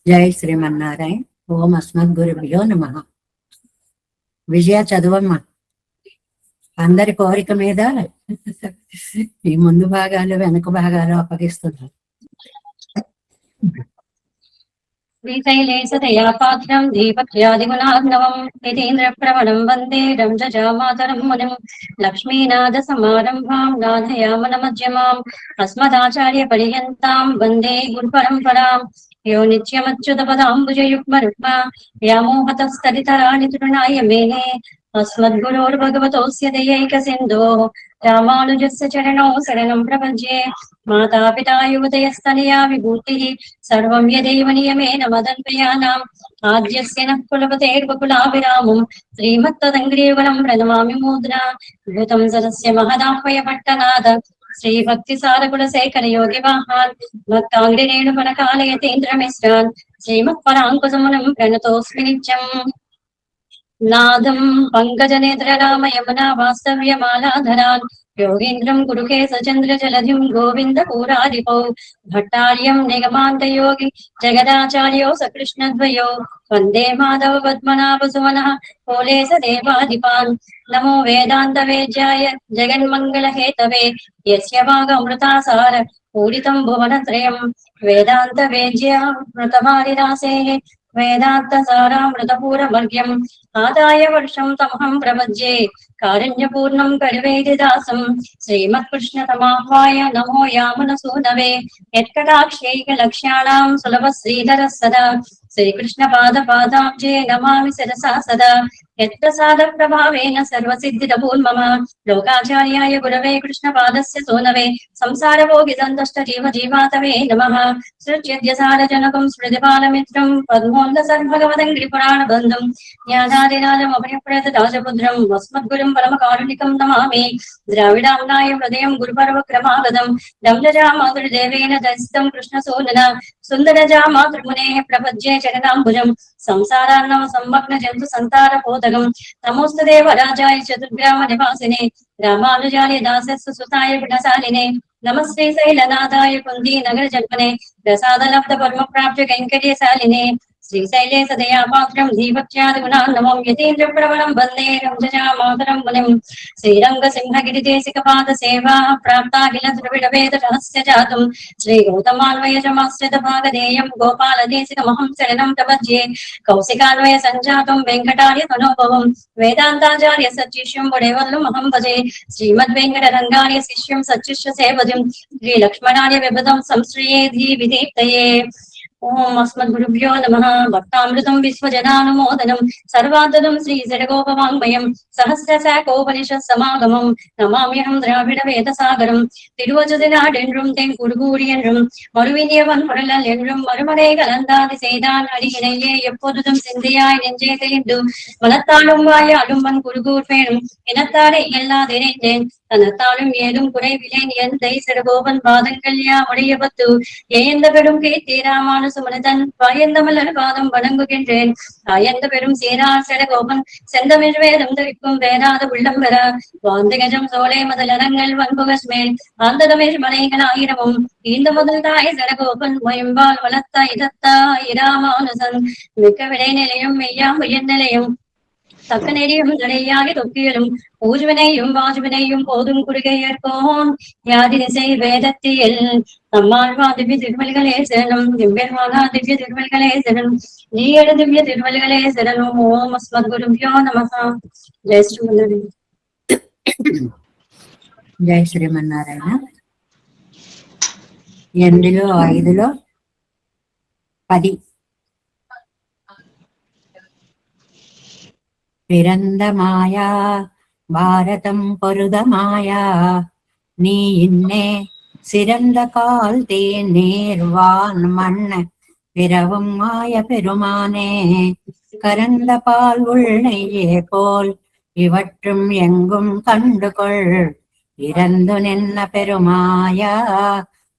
జై శ్రీమన్నారాయణ. ఓం అస్మద్గురుభ్యో నమః. విజయ చదువమ్మ. అందరి కోరిక మీద ఈ ముందు భాగాలు వెనక భాగాలు అప్పగిస్తున్నారు. శ్రీశైలేశతయా పాత్రం దీపక్యాదిగుణార్ణవం యతీంద్ర ప్రవణం వందే రంజజామాతరం మునిం లక్ష్మీనాథ సమారంభాం నాథయామన మధ్యమాం అస్మదాచార్య పర్యంతాం వందే గురు పరంపరాం యో నిత్యమచ్యుత పదాంబుజయుగ్మ రుక్మ వ్యామోహతస్తరితరాణి తృణాయ మేనే అస్మద్గురోర్భగవతోస్య దయైక సింధోః రామానుజస్య చరణౌ శరణం ప్రపంచే. మాతాపితా యువతయస్తనయా విభూతిః సర్వం యదేవ నియమేన మదన్వయానాం ఆద్యస్య నః కులపతేర్వకులాభిరామం శ్రీమత్తదంగ్రీవరం ప్రణమామి మూర్ధ్నా భూతం సదస్య మహదాహ్వయ పట్టనాథ శ్రీభక్తి సారకులశేఖర యోగి వాహాన్ భక్తాంగ్రిరేణుపనకాలయతేంద్రమిశ్రాన్ శ్రీమత్పరాంకుశమునం ప్రణతోస్మి నిత్యం. నాదం పంకజనేత్ర రామ యమునా వాస్తవ్యమాలాధరాన్ యోగీంద్రం గురుకేశచంద్ర జలధిం గోవింద పూరాధిపౌ భట్టార్యం నిగమాంతయోగి జగదాచార్యో సకృష్ణద్వయో వందే మాధవ పద్మనాభ సుమనః పోలేశ దేవాధిపాన్. నమో వేదాంత వేద్యాయ జగన్మంగళ హేతవే యస్య వాగమృతాసార పూరితం భువనత్రయం వేదాంత వేద్యామృతమాలిరాసేః వేదాంత సారామృతపూరమర్ఘ్యం ఆదాయ వర్షం తమహం ప్రపద్యే కారుణ్యపూర్ణం కరివేదిదాసం శ్రీమత్కృష్ణ తమాహ్వాయ నమో యామన సూనవే యత్కటాక్షైక లక్ష్యాణాం సులభ శ్రీధర సదా శ్రీకృష్ణ పాదాబ్జే నమామి శిరసా సదా యత్ప్రసాద ప్రభావేన సర్వసిద్ధిదపూర్మమ లోకాచార్యాయ గురవే కృష్ణ పాదస్య సూనవే సంసార భోగి సంతుష్ట జీవ జీవాతవే నమః. సృజ్యద్యసార జనకం స్మృతిపాలమిత్రం పద్మోల్ల సర్వభగవదంగ్రి పురాణ బంధం జ్ఞానాదినాదం అభయప్రేత రాజపుత్రం వస్మద్గురుం పరమకారుణికం నమామి. ద్రావిడాంనాయ హృదయం గురుపర్వ క్రమాగతం దంజజా మాతృదేవేన దర్శితం కృష్ణ సూనన సుందరజా మాతృమునే ప్రపద్యే చరణాంబుజం సంసారాన్నవ సంమగ్న జంతు సంతార పోతకం నమోస్తు దేవరాజాయ చతుర్గ్రామ నివాసినే రామానుజాయ దాసస్సు సుతాయ గుణశాలినే నమస్తే శైలనాథాయ కుందీ నగర జన్మనే ప్రసాదలబ్ధ పరమ ప్రాప్య కైంకర్యశాలినే శ్రీశైలే సదయా పాత్రం దీపక్త్యాదిగుణార్ణవం యతీంద్ర ప్రవరం వందే రంజజా మాతరం మునిం శ్రీరంగ సింహగిరిదేశిక పాద సేవా ప్రాప్తాఖిల ద్రవిడ వేద రహస్య జాతం శ్రీ గౌతమాన్వయజమాశ్రిత భాగధేయం గోపాల దేశికమహం శరణం ప్రపద్యే కౌశికాన్వయ సంజాతం వెంకటార్య తనోభవం వేదాంతాచార్య సచ్చిష్యం వడేవల్లు మహం భజే శ్రీమద్వేంకట రంగార్య శిష్యం సచ్చిష్య సేవజం శ్రీ లక్ష్మణార్య విభదం సంశ్రయే ధీ విదీప్తయే. ఓం అస్మద్గురుభ్యో నమః. భక్తామృతం విశ్వజనానుమోదనం సర్వాంతరం శ్రీ జడగోపవాంగ్మయం సహస్రశాఖోపనిషత్ సమాగమం నమామ్యహం ద్రావిడ వేద సాగరం తిరువజుదినాడెండ్రుం తెన్ కుడుగూడియెండ్రుం மறுவினியவன் முரளல் என்றும் மறுமலை கலந்தாதி செய்தான் அடியினையே எப்பொழுதும் சிந்தையாய் நெஞ்சே தெளிந்து மனத்தாலும் வாயாலும் மண் குறுகூர் பேணும் இனத்தாலே இயல்லாதிரைந்தேன் தனத்தாலும் ஏதும் குறைவிலேன் எந்தை சிறகோபன் பாதங்கள் யாமுடைய பத்து ஏந்த பெரும் கீர்த்தி ராமானுசுமனதன் வாயந்த மலர் பாதம் வணங்குகின்றேன் ஆயந்த பெரும் சீரார் சிறகோபன் செந்தமிழ் வேதம் தவிக்கும் வேறாத உள்ளம் பெற வாந்தகஜம் சோலை முதலரங்கள் வன்புகஸ்மேல் ஆந்ததமிழ் மலைகள் ஆயிரமும் இந்த முதல் தாய் சடகோபன் மயம்பால் வளர்த்தாய் இதத்தாய் ராமானுசன் மிக்க விடை நிலையும் மெய்யாம் உயர் நிலையும் தக்க நெறியும் தடையாகி தொக்கியலும் ஊஜ்வினையும் வாஜ்வினையும் போதும் குறுகையற்கோன் யாதிசை வேதத்தியல் நம்மாழ்வா திவ்ய திருமல்களே சரணம் திவ்யர்வாகா திவ்ய திருமல்களே சரணம் நீயடு திவ்ய திருமல்களே சரணம். ஓம் அஸ்மத்குருభ్యో నమః. జై శ్రీమన్నారాయణ. జై శ్రీమన్నారాయణ. 8లో 5లో 10 பிறந்தமாயா பாரதம் பொருதமாயா நீ இன்னே சிறந்த கால் தேன் நேர்வான் மண்ண பிறவும் மாய பெருமானே கரந்த பால் உள்ளையே போல் இவற்றும் எங்கும் கண்டுகொள் இறந்து நின்ன பெருமாயா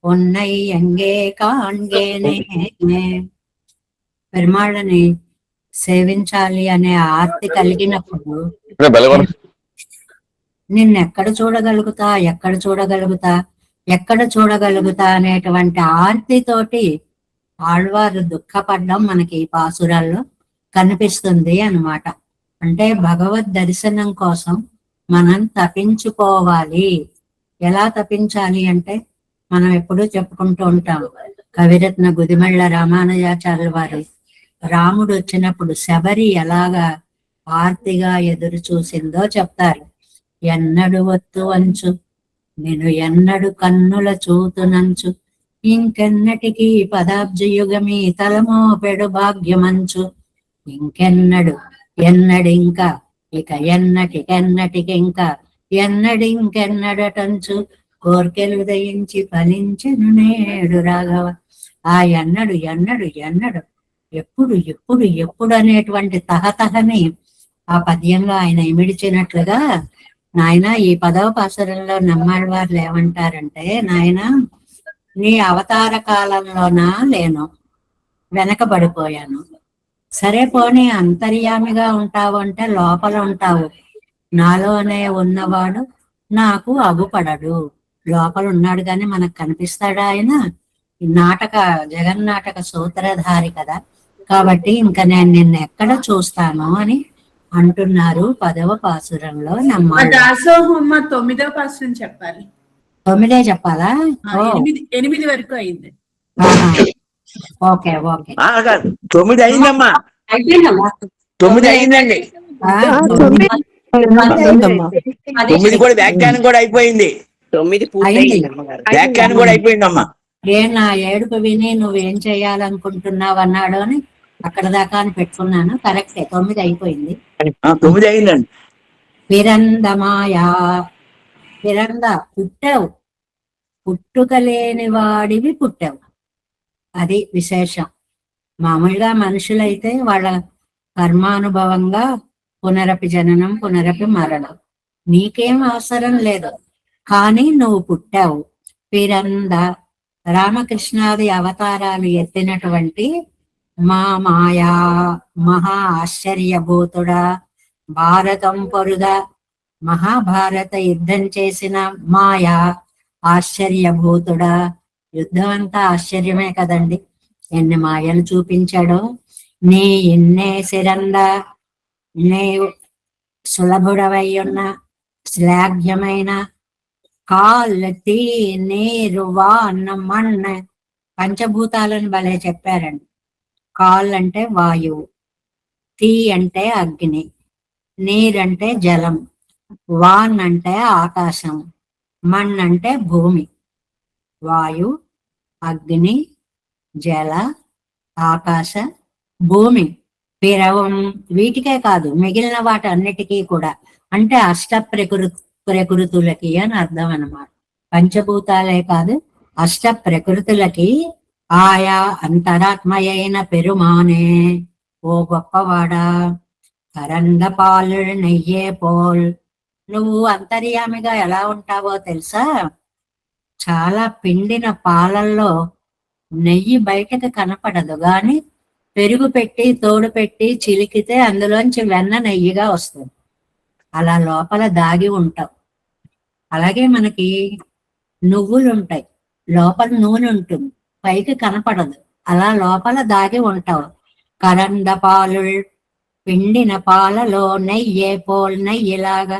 உன்னை எங்கே కాంగేనే. పెరుమాళ్ళని సేవించాలి అనే ఆర్తి కలిగినప్పుడు నిన్నెక్కడ చూడగలుగుతా ఎక్కడ చూడగలుగుతా అనేటువంటి ఆర్తితోటి ఆళ్వారు దుఃఖపడ్డం మనకి ఈ పాసురాల్లో కనిపిస్తుంది అన్నమాట. అంటే భగవద్ దర్శనం కోసం మనం తపించుకోవాలి. ఎలా తపించాలి అంటే మనం ఎప్పుడూ చెప్పుకుంటూ ఉంటాం. కవిరత్న గుదిమెళ్ల రామానుజాచార్యుల వారు రాముడు వచ్చినప్పుడు శబరి ఎలాగా ఆర్తిగా ఎదురు చూసిందో చెప్తారు. ఎన్నడు ఒత్తు వంచు నేను ఎన్నడు కన్నుల చూతునంచు ఇంకెన్నటికి పదాబ్జయుగమి తలమో పెడు భాగ్యమంచు ఇంకెన్నడు ఎన్నడింకా ఇక ఎన్నటికెన్నటికింకా ఎన్నడింకెన్నడటంచు కోర్కెలు దయించి ఫలించెను నేడు రాఘవ. ఆ ఎన్నడు ఎన్నడు ఎన్నడు ఎప్పుడు ఎప్పుడు ఎప్పుడు అనేటువంటి తహతహని ఆ పద్యంలో ఆయన ఇమిడిచినట్లుగా, నాయన ఈ 10వ పాసురంలో నమ్మాళ్ళ వారు ఏమంటారంటే, నాయన నీ అవతార కాలంలోనా లేను, వెనకబడిపోయాను. సరే పోనీ అంతర్యామిగా ఉంటావు అంటే లోపల ఉంటావు, నాలోనే ఉన్నవాడు నాకు అగుపడడు. లోపల ఉన్నాడు కానీ మనకు కనిపిస్తాడా ఆయన? జగన్నాటక సూత్రధారి కదా, కాబట్టి ఇంకా నేను నిన్ను ఎక్కడ చూస్తాను అని అంటున్నారు 10వ పాసురంలో నమ్మాలి. దాసోహమ్మ 9వ పాసురం చెప్పాలి. 9 చెప్పాలా? 8 వరకు అయింది. ఓకే ఓకే, 9 అయిందమ్మా, 9 అయిందండి. 9 కూడా వ్యాఖ్యానం కూడా అయిపోయింది. 9 వ్యాఖ్యానం కూడా అయిపోయిందమ్మా. నా ఏడుపు విని నువ్వేం చేయాలనుకుంటున్నావు అన్నాడు అని అక్కడ దాకా అని పెట్టుకున్నాను. కరెక్టే, 9 అయిపోయింది. 9 అయిందండి. విరందమాయా, విరంద పుట్టావు, పుట్టుక లేని వాడివి పుట్టావు, అది విశేషం. మామూలుగా మనుషులైతే వాళ్ళ కర్మానుభవంగా పునరపి జననం పునరపి మరణం, నీకేం అవసరం లేదు, కానీ నువ్వు పుట్టావు. పిరంద రామకృష్ణాది అవతారాలు ఎత్తినటువంటి మా మాయా మహా ఆశ్చర్యభూతుడా, భారతం పొరుద మహాభారత యుద్ధం చేసిన మాయా ఆశ్చర్యభూతుడా. యుద్ధం అంతా ఆశ్చర్యమే కదండి, ఎన్ని మాయలు చూపించాడో. నీ ఇన్నే సిరంద, నీ సులభుడవై ఉన్న శ్లాఘ్యమైన కాల్ తీ నీరు వాన మన్న, పంచభూతాలను భలే చెప్పారండి. కాల్ అంటే వాయువు, తీ అంటే అగ్ని, నీరంటే జలం, వాన్ అంటే ఆకాశం, మన్ అంటే భూమి. వాయు, అగ్ని, జల, ఆకాశ, భూమి, పిరవం, వీటికే కాదు మిగిలిన వాటన్నిటికీ కూడా, అంటే అష్ట ప్రకృతులకి అని అర్థం అన్నమాట. పంచభూతాలే కాదు, అష్ట ప్రకృతులకి ఆయా అంతరాత్మయైన పెరుమానే ఓ గొప్పవాడా. కరంద పాలు నెయ్యే పోల్, నువ్వు అంతర్యామిగా ఎలా ఉంటావో తెలుసా? చాలా పిండిన పాలల్లో నెయ్యి బయటకు కనపడదు, గాని పెరుగు పెట్టి తోడు పెట్టి చిలికితే అందులోంచి వెన్న నెయ్యిగా వస్తుంది. అలా లోపల దాగి ఉంటావు. అలాగే మనకి నువ్వులు ఉంటాయి, లోపల నూనె ఉంటుంది, పైకి కనపడదు, అలా లోపల దాగి ఉంటావు. కరంద పాలు, పిండిన పాలలో నెయ్యే పోల్, నెయ్యిలాగా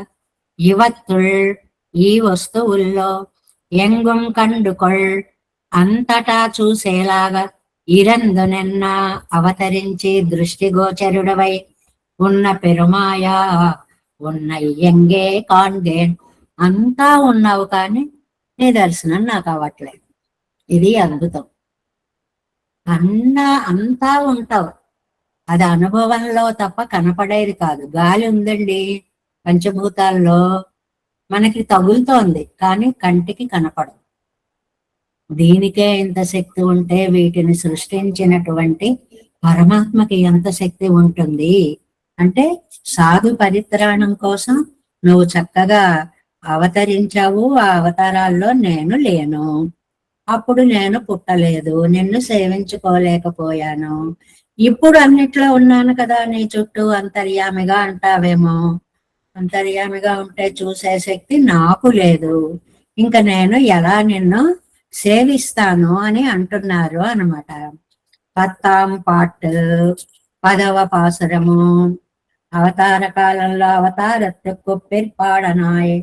ఇవత్తుల్, ఈ వస్తువుల్లో ఎంగుం కండుకొల్, అంతటా చూసేలాగా ఇరందు నిన్న అవతరించి దృష్టిగోచరుడవై ఉన్న పెరుమాయా ఉన్న ఎంగే కాన్గే, అంతా ఉన్నావు కానీ నీ దర్శనం నాకు అవ్వట్లేదు. ఇది అద్భుతం. అంతా ఉంటావు, అది అనుభవంలో తప్ప కనపడేది కాదు. గాలి ఉందండి పంచభూతాల్లో, మనకి తగులుతోంది కానీ కంటికి కనపడదు. దీనికే ఇంత శక్తి ఉంటే వీటిని సృష్టించినటువంటి పరమాత్మకి ఎంత శక్తి ఉంటుంది అంటే, సాధు పరిత్రాణం కోసం నువ్వు చక్కగా అవతరించావు. ఆ అవతారాల్లో నేను లేను, అప్పుడు నేను పుట్టలేదు, నిన్ను సేవించుకోలేకపోయాను. ఇప్పుడు అన్నిట్లో ఉన్నాను కదా నీ చుట్టూ అంతర్యామిగా అంటావేమో. అంతర్యామిగా ఉంటే చూసే శక్తి నాకు లేదు, ఇంకా నేను ఎలా నిన్ను సేవిస్తాను అని అంటున్నారు అన్నమాట. 10ஆம் பாட்டு 10వ பாசுரము. అవతార కాలంలో అవతారత్తుకు పిర్పాడనాయ్,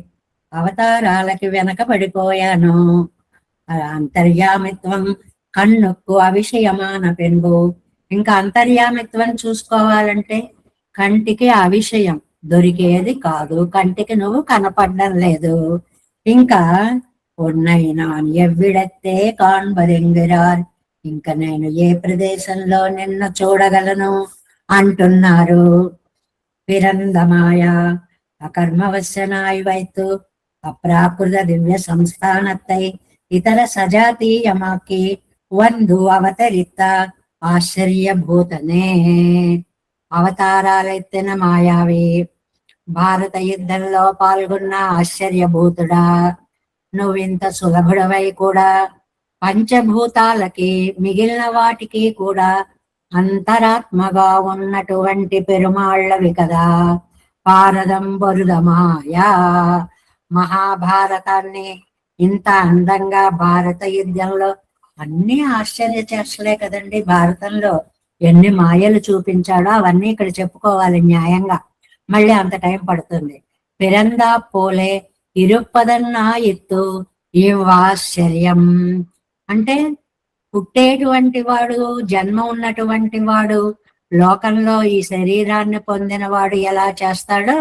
అవతారాలకి వెనకబడిపోయాను. అంతర్యామిత్వం కన్నుకు అవిషయమాన పెంబు. ఇంకా అంతర్యామిత్వం చూసుకోవాలంటే కంటికి అవిషయం, దొరికేది కాదు, కంటికి నువ్వు కనపడడం లేదు. ఇంకా ఉన్నయి నాన్ ఎవ్విడెత్తే కాన్బదెంగిరార్, ఇంకా నేను ఏ ప్రదేశంలో నిన్న చూడగలను అంటున్నారు. పిరందమాయ అకర్మవశనాయ్ వైతు అప్రాకృత దివ్య సంస్థానత్తై ఇతర సజాతీయమాకి వందు అవతరిత ఆశ్చర్యభూతనే. అవతారాలెత్తిన మాయావి, భారత యుద్ధంలో పాల్గొన్న ఆశ్చర్యభూతుడా, నువ్వింత సులభుడవై కూడా పంచభూతాలకి మిగిలిన వాటికి కూడా అంతరాత్మగా ఉన్నటువంటి పెరుమాళ్ళవి కదా. పారదం బరుదమాయా, మహాభారతాన్ని ఇంత అందంగా భారత యుద్ధంలో అన్ని ఆశ్చర్య చేష్టలే కదండి. భారతంలో ఎన్ని మాయలు చూపించాడో అవన్నీ ఇక్కడ చెప్పుకోవాలి న్యాయంగా, మళ్ళీ అంత టైం పడుతుంది. పిరందా పోలే ఇరుప్పదన్నా ఎత్తు ఇవాశ్చర్యం అంటే పుట్టేటువంటి వాడు, జన్మ ఉన్నటువంటి వాడు, లోకంలో ఈ శరీరాన్ని పొందిన వాడు ఎలా చేస్తాడో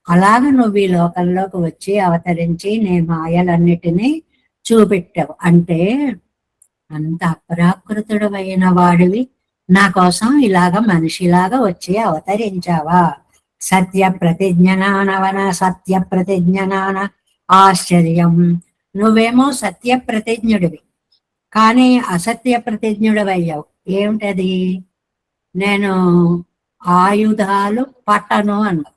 అలాగ నువ్వు ఈ లోకంలోకి వచ్చి అవతరించి నీ మాయలన్నిటినీ చూపెట్టావు. అంటే అంత అప్రాకృతుడమైన వాడివి నా కోసం ఇలాగ మనిషిలాగా వచ్చి అవతరించావా. సత్య ప్రతిజ్ఞనానవన సత్య ప్రతిజ్ఞనాన ఆశ్చర్యం. నువ్వేమో సత్య ప్రతిజ్ఞుడివి, కానీ అసత్య ప్రతిజ్ఞుడవయ్యావు. ఏమిటది? నేను ఆయుధాలు పట్టను అన్నావు,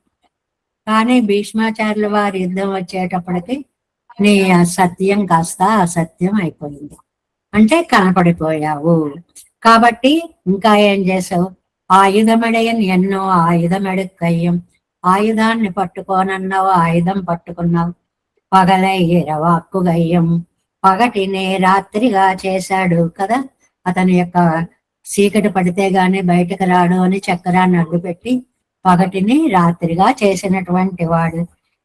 కానీ భీష్మాచార్యుల వారి యుద్ధం వచ్చేటప్పటికి నీ సత్యం కాస్త అసత్యం అయిపోయింది, అంటే కనపడిపోయావు. కాబట్టి ఇంకా ఏం చేసావు? ఆయుధమడయన్ ఎన్నో ఆయుధమెడుక్కయ్యం, ఆయుధాన్ని పట్టుకోనన్నావు, ఆయుధం పట్టుకున్నావు. పగలై ఇరవాక్కుగయ్యం, పగటినే రాత్రిగా చేశాడు కదా. అతని యొక్క చీకటి పడితే గాని బయటకు రాడు అని చక్రాన్ని అడ్డుపెట్టి పగటిని రాత్రిగా చేసినటువంటి వాడు.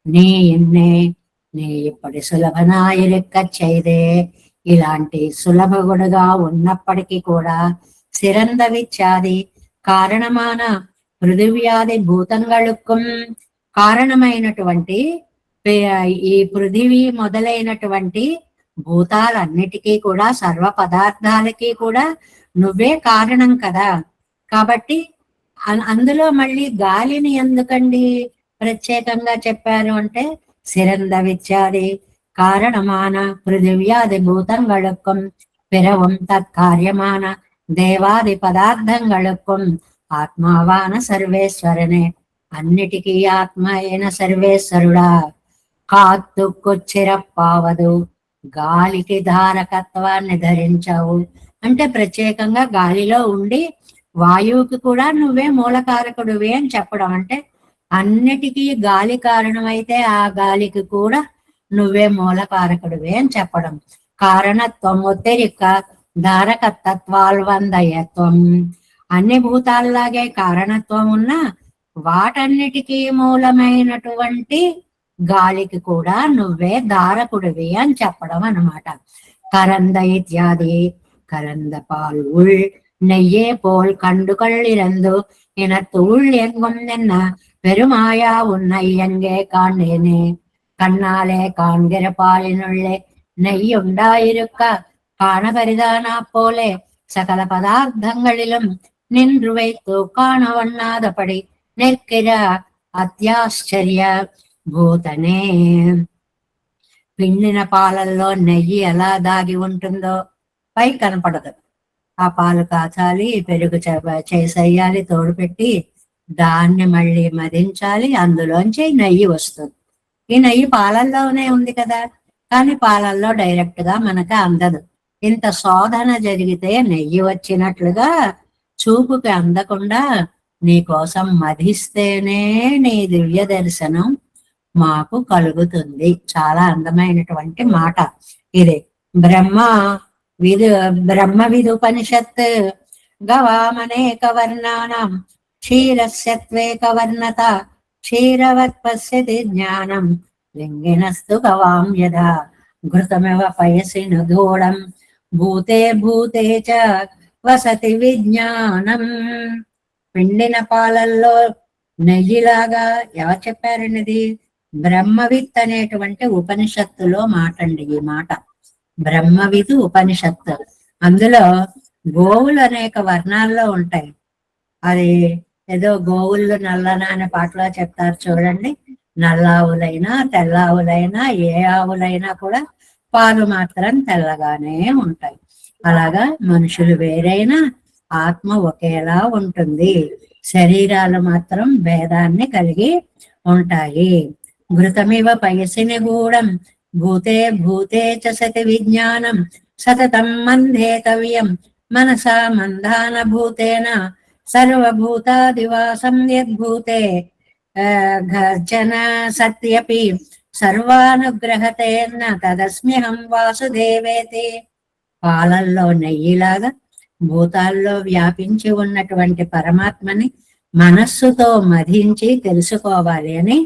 నీ ఇప్పటి సులభనాయరిక్క చేయదే. ఇలాంటి సులభగుడుగా ఉన్నప్పటికీ కూడా సిరందవిచ్చాది కారణమాన పృథివ్యాది భూతంగళుక్కం, కారణమైనటువంటి ఈ పృథివీ మొదలైనటువంటి భూతాలన్నిటికీ కూడా, సర్వ పదార్థాలకి కూడా నువ్వే కారణం కదా. కాబట్టి అందులో మళ్ళీ గాలిని ఎందుకండి ప్రత్యేకంగా చెప్పారు అంటే, సిరందవిచ్చాది కారణమాన పృథివ్యాది భూతంగళుక్కం పిరవం తత్కార్యమాన దేవాది పదార్థంగళుక్కం ఆత్మావాన సర్వేశ్వరనే. అన్నిటికీ ఆత్మ అయిన సర్వేశ్వరుడా, కాత్తుకొచ్చిరప్పావదు, గాలికి ధారకత్వాన్ని ధరించావు. అంటే ప్రత్యేకంగా గాలిలో ఉండి వాయువుకి కూడా నువ్వే మూలకారకుడివి అని చెప్పడం. అంటే అన్నిటికీ గాలి కారణమైతే ఆ గాలికి కూడా నువ్వే మూలకారకుడివి అని చెప్పడం. కారణత్వం ఒత్తిరిక ధారకత్వాల్వందయత్వం. అన్ని భూతాల్లాగే కారణత్వం ఉన్నా వాటన్నిటికీ మూలమైనటువంటి గాలికి కూడా నువ్వే ధారకుడివి అని చెప్పడం అన్నమాట. కరంద ఇత్యాది కరంద పాల్ ఉள் நெய்யே போல் கண்டு கள்ளிறந்து என தூள் எங்கும் என்ன பெருமாயா உன்னை எங்கே காண்பேனே. கண்ணாலே காண்கிற பாலினுள்ளே நெய் உண்டாயிருக்க காணபரிதானா போலே சகல பதார்த்தங்களிலும் நின்று வைத்து காணவண்ணாதபடி நிற்கிற అత్యాశ్చర్య భూతనే. పిండిన పాలల్లో నెయ్యి ఎలా దాగి ఉంటుందో పై కనపడదు. ఆ పాలు కాచాలి, పెరుగు చేసేయాలి, తోడు పెట్టి దాన్ని మళ్ళీ మదించాలి, అందులోంచి నెయ్యి వస్తుంది. ఈ నెయ్యి పాలల్లోనే ఉంది కదా, కానీ పాలల్లో డైరెక్ట్ గా మనకు అందదు. ఇంత శోధన జరిగితే నెయ్యి వచ్చినట్లుగా చూపుకి అందకుండా నీ కోసం మధిస్తేనే నీ దివ్య దర్శనం మాకు కలుగుతుంది. చాలా అందమైనటువంటి మాట ఇది. బ్రహ్మ విదుపనిషత్ గవామనేక వర్ణానాం క్షీరస్యత్వేక వర్ణత క్షీరవత్ పశ్యతి జ్ఞానం లింగినస్తు గవాం యథా ఘృతమివ పయసి నుదూఢం భూతే భూతే చ వసతి విజ్ఞానం. పిండిన పాలల్లో నెయ్యిలాగా ఎవరు చెప్పారనేది బ్రహ్మవిత్ అనేటువంటి ఉపనిషత్తులో మాట అండి. ఈ మాట బ్రహ్మవిత్ ఉపనిషత్తు. అందులో గోవులు అనేక వర్ణాల్లో ఉంటాయి. అది ఏదో గోవులు నల్లనా అనే పాటలో చెప్తారు చూడండి. నల్ల ఆవులైనా తెల్ల ఆవులైనా ఏ ఆవులైనా కూడా పాలు మాత్రం తెల్లగానే ఉంటాయి. అలాగా మనుషులు వేరైనా ఆత్మ ఒకేలా ఉంటుంది. శరీరాలు మాత్రం భేదాన్ని కలిగి ఉంటాయి. ఘృతమివ పయసిని గూఢం భూతే భూతే చ సతి విజ్ఞానం సతతం మంధేతవ్యం మనసా మంధాన భూతేన సర్వభూతాదివాసం యద్భూతే గర్జన సత్యపి సర్వానుగ్రహతేన తదస్మ్యహం వాసుదేవేతి. పాలల్లో నెయ్యిలాగా భూతాల్లో వ్యాపించి ఉన్నటువంటి పరమాత్మని మనస్సుతో మధించి తెలుసుకోవాలి అని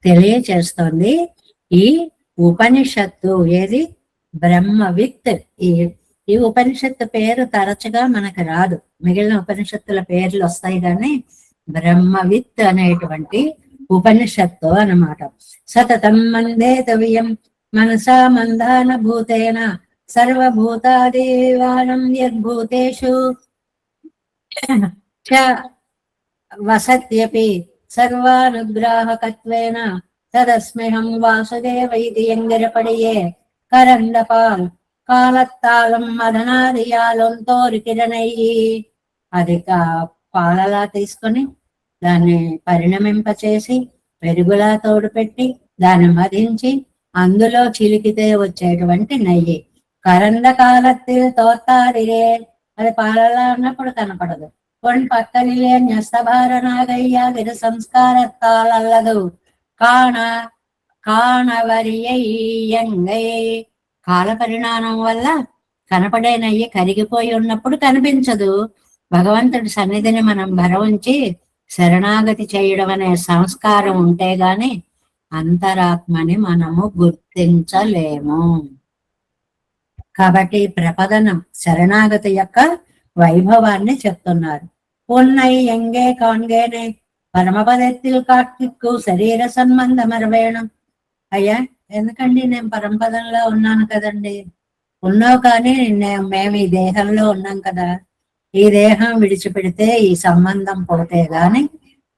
తెలియచేస్తోంది ఈ ఉపనిషత్తు. ఏది? బ్రహ్మవిత్. ఈ ఉపనిషత్తు పేరు తరచుగా మనకు రాదు. మిగిలిన ఉపనిషత్తుల పేర్లు వస్తాయి కానీ బ్రహ్మవిత్ అనేటువంటి ఉపనిషత్తు అన్నమాట. సతతం మందేతవ్యం మనసా మందాన భూతేన సర్వభూతాదివానం యద్భూతేషు చ వసత్యపి సర్వానుగ్రాహకత్వేన తదస్మ్యహం వాసుదేవ ఇది ఎంగిరపడియే కరండపాల్ కాలత్తాళం మదనాదియాలం తోరికిరణయ్యి. అది పాలలా తీసుకొని దాన్ని పరిణమింపచేసి పెరుగులా తోడు పెట్టి దాన్ని మదించి అందులో చిలికితే వచ్చేటువంటి నెయ్యి. కరండ కాలத்தில் తోత్తాదిరే. అది పాలలా ఉన్నప్పుడు కనపడదు. పొన్ పక్కనిలే న్యస్తభారనాగయ్య గిర సంస్కారత్తాలల్లదు కాణవరియయ్యంగై. కాల పరిణామం వల్ల కనపడే నెయ్యి కరిగిపోయి ఉన్నప్పుడు కనిపించదు. భగవంతుడి సన్నిధిని మనం భరవుంచి శరణాగతి చేయడం అనే సంస్కారం ఉంటే గాని అంతరాత్మని మనము గుర్తించలేము. కాబట్టి ప్రపదనం శరణాగతి యొక్క వైభవాన్ని చెప్తున్నారు. పొన్నై ఎంగే కాన్గేనే పరమపదెత్తిల్ కాట్టిక్కు శరీర సంబంధమరవేణం. అయ్యా ఎందుకండి నేను పరమపదంలో ఉన్నాను కదండి. ఉన్నావు కానీ మేము ఈ దేహంలో ఉన్నాం కదా. ఈ దేహం విడిచిపెడితే ఈ సంబంధం పోతే గాని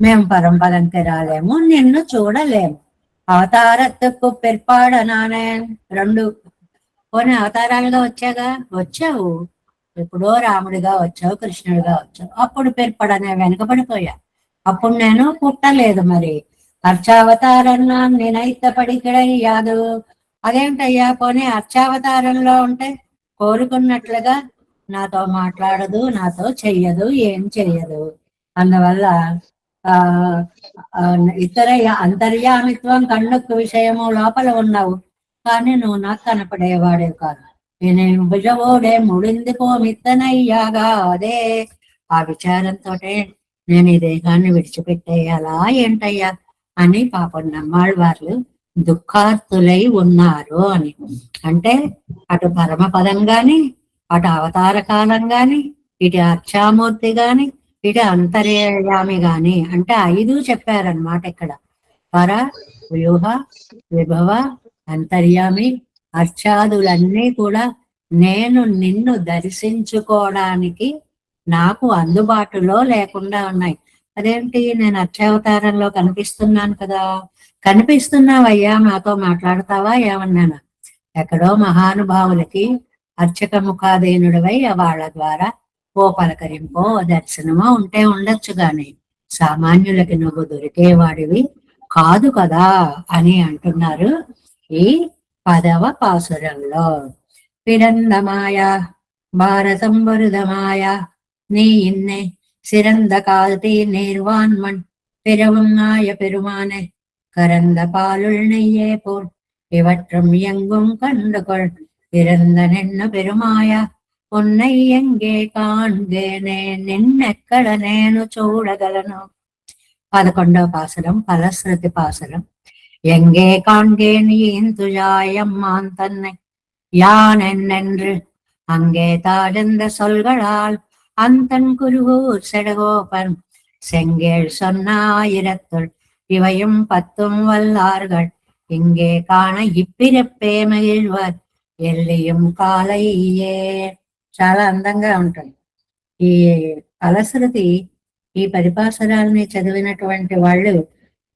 మేము పరంపదంకి రాలేము, నిన్ను చూడలేము. అవతారత్తుకు పిర్పాడనానే. 2 పోనీ అవతారాలుగా వచ్చాగా వచ్చావు. ఎప్పుడో రాముడిగా వచ్చావు, కృష్ణుడిగా వచ్చావు. అప్పుడు పిర్పడనే వెనుకబడిపోయా. అప్పుడు నేను పుట్టలేదు. మరి అర్చావతారన్నా నేనైతే పడికిడయ్యాదు. అదేంటయ్యా పోనీ అర్చావతారంలో ఉంటే కోరుకున్నట్లుగా నాతో మాట్లాడదు, నాతో చెయ్యదు, ఏం చెయ్యదు. అందువల్ల ఇతర అంతర్యామిత్వం కన్నుకు విషయము లోపల ఉన్నావు కానీ నువ్వు నాకు కనపడేవాడే కాదు. నేను భుజవోడే ముడిందిపో మిత్తనయ్యాగా. అదే ఆ విచారంతో నేను ఈ దేహాన్ని విడిచిపెట్టేయాలా ఏంటయ్యా అని పాపం నమ్మాళ్ళు వాళ్ళు దుఃఖార్తులై ఉన్నారు అని. అంటే అటు పరమపదం గాని, అటు అవతార కాలం గాని, ఇటు అర్చామూర్తి గాని, ఇటు అంతర్యామి గాని, అంటే 5 చెప్పారనమాట ఇక్కడ. పర, వ్యూహ, విభవ, అంతర్యామి, అర్చాదులన్నీ కూడా నేను నిన్ను దర్శించుకోవడానికి నాకు అందుబాటులో లేకుండా ఉన్నాయి. అదేంటి నేను అర్చావతారంలో కనిపిస్తున్నాను కదా. కనిపిస్తున్నావయ్యా, నాతో మాట్లాడతావా ఏమన్నాను. ఎక్కడో మహానుభావులకి అర్చక ముఖాధీనుడివై వాళ్ళ ద్వారా ఓ పలకరింపో దర్శనమో ఉంటే ఉండొచ్చు గాని సామాన్యులకి నువ్వు దొరికేవాడివి కాదు కదా అని అంటున్నారు ఈ 10వ పాసురంలో. పిరందమాయ భారతం వరుదమాయ நீ இன்னே சிறந்த காலத்தை நேர்வான்மன் பிறவுமாய பெருமானே கரந்த பாலுள் நெய்யே போல் இவற்றும் எங்கும் கண்டுகொள் பிறந்த நென்ன பெருமாய ఉన్నయ్యంగే కాంగేనే నిన్నెక్కడ నేను చూడగలను. 11వ పాసురం ఫలశ్రుతి పాసురం. எங்கே காண்கேன் ஈந்துழாயம்மான் தன்னை யான் என்னென்று அங்கே தாழ்ந்த சொல்களால் அந்தன் குருகூர் செடகோபன் செங்கேள் சொன்னாயிரத்துள் இவையும் 10 வல்லார்கள் இங்கே காண இப்பிறப்பే మగిழ்వార్ ఎల్లియం కాలయ్యే. చాలా అందంగా ఉంటుంది ఈ ఫలశ్రుతి. ఈ పరిపాసరాల్ని చదివినటువంటి వాళ్ళు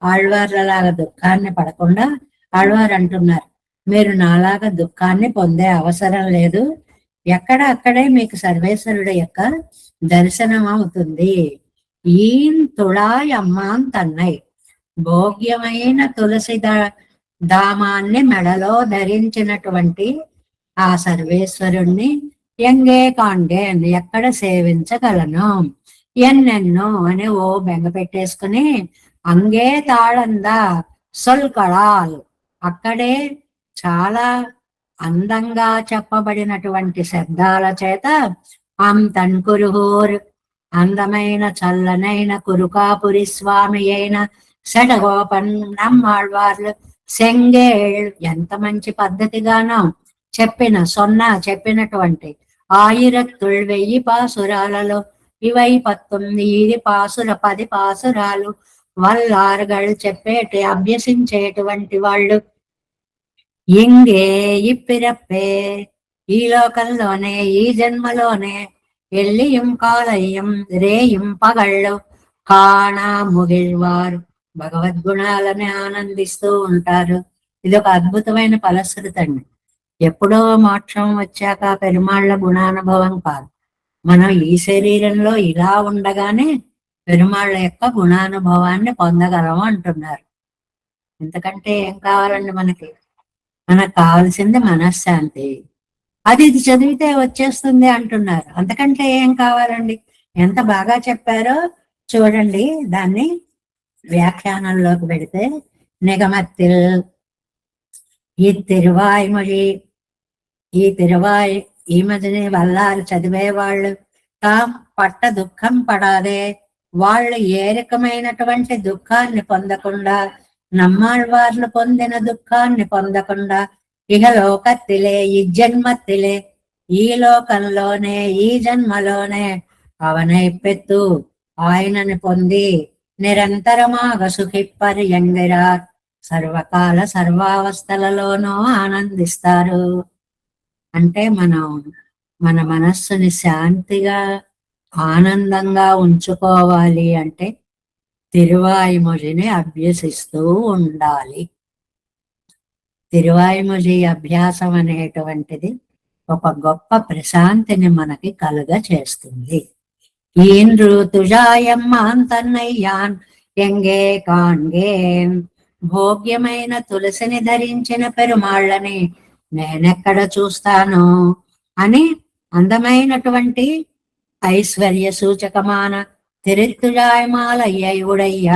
ఆళ్వార్లలాగా దుఃఖాన్ని పడకుండా ఆళ్వారు అంటున్నారు, మీరు నాలాగా దుఃఖాన్ని పొందే అవసరం లేదు, ఎక్కడ అక్కడే మీకు సర్వేశ్వరుడు యొక్క దర్శనం అవుతుంది. ఈన్ తుళాయ్ అమ్మాన్ తన్నై, భోగ్యమైన తులసి దామాన్ని మెడలో ధరించినటువంటి ఆ సర్వేశ్వరుణ్ణి ఎంగే కాండే, ఎక్కడ సేవించగలను. ఎన్నెన్నో అని ఓ బెంగ పెట్టేసుకుని అంగే తాళందా సొల్కళాల్, అక్కడే చాలా అందంగా చెప్పబడినటువంటి శబ్దాల చేత అంతన్ కురుహూర్, అందమైన చల్లనైన కురుకాపురి స్వామి అయిన షడగోపన్ నమ్మాళ్వార్లు సెంగేళ్, ఎంత మంచి పద్ధతిగానో చెప్పినటువంటి 1000 పాసురాలలో ఇవై 19 పాసుర 10 పాసురాలు వల్లారుగళ్ళు అభ్యసించేటువంటి వాళ్ళు ఇంగే ఇప్పిరప్పే, ఈ లోకంలోనే ఈ జన్మలోనే ఎల్లియం కాలయ్యం రేయం పగళ్ళు కాణా ముగిళ్వారు, భగవద్గుణాలని ఆనందిస్తూ ఉంటారు. ఇది ఒక అద్భుతమైన ఫలశ్రుతి అండి. ఎప్పుడో మోక్షం వచ్చాక పెరుమాళ్ల గుణానుభవం కాదు, మనం ఈ శరీరంలో ఇలా ఉండగానే పెరుమాళ్ల యొక్క గుణానుభవాన్ని పొందగలం అంటున్నారు. ఎందుకంటే ఏం కావాలండి మనకి కావాల్సింది మనశ్శాంతి, అది చదివితే వచ్చేస్తుంది అంటున్నారు. అంతకంటే ఏం కావాలండి? ఎంత బాగా చెప్పారో చూడండి. దాన్ని వ్యాఖ్యానంలోకి పెడితే నిగమత్తిల్ ఈ తిరువాయిమొഴി, ఈ మధ్యని వల్లారు చదివేవాళ్ళు తాం పట్ట దుఃఖం పడాదే, వాళ్ళు ఏ రకమైనటువంటి దుఃఖాన్ని పొందకుండా, నమ్మాళ్వార్లు పొందిన దుఃఖాన్ని పొందకుండా, ఇహలోకత్తిలే ఈ జన్మత్తిలే, ఈ లోకంలోనే ఈ జన్మలోనే అవనైపెత్తు ఆయనని పొంది నిరంతరమాగ సుఖిప్పరి ఎంగిరార్, సర్వకాల సర్వావస్థలలోనూ ఆనందిస్తారు. అంటే మన మనస్సుని శాంతిగా ఆనందంగా ఉంచుకోవాలి అంటే తిరువాయిమొழிని అభ్యసిస్తూ ఉండాలి. తిరువాయిమొഴి అభ్యాసం అనేటువంటిది ఒక గొప్ప ప్రశాంతిని మనకి కలుగ చేస్తుంది. ఈంద్రు తుజాయమ్మాన్ తన్నయ్యాన్ ఎంగే కాంగేన్, భోగ్యమైన తులసిని ధరించిన పెరుమాళ్ళని నేనెక్కడ చూస్తాను అని అందమైనటువంటి ఐశ్వర్య సూచకమాన తిరుత్తుజాయమాలయ్య ఉడయ్య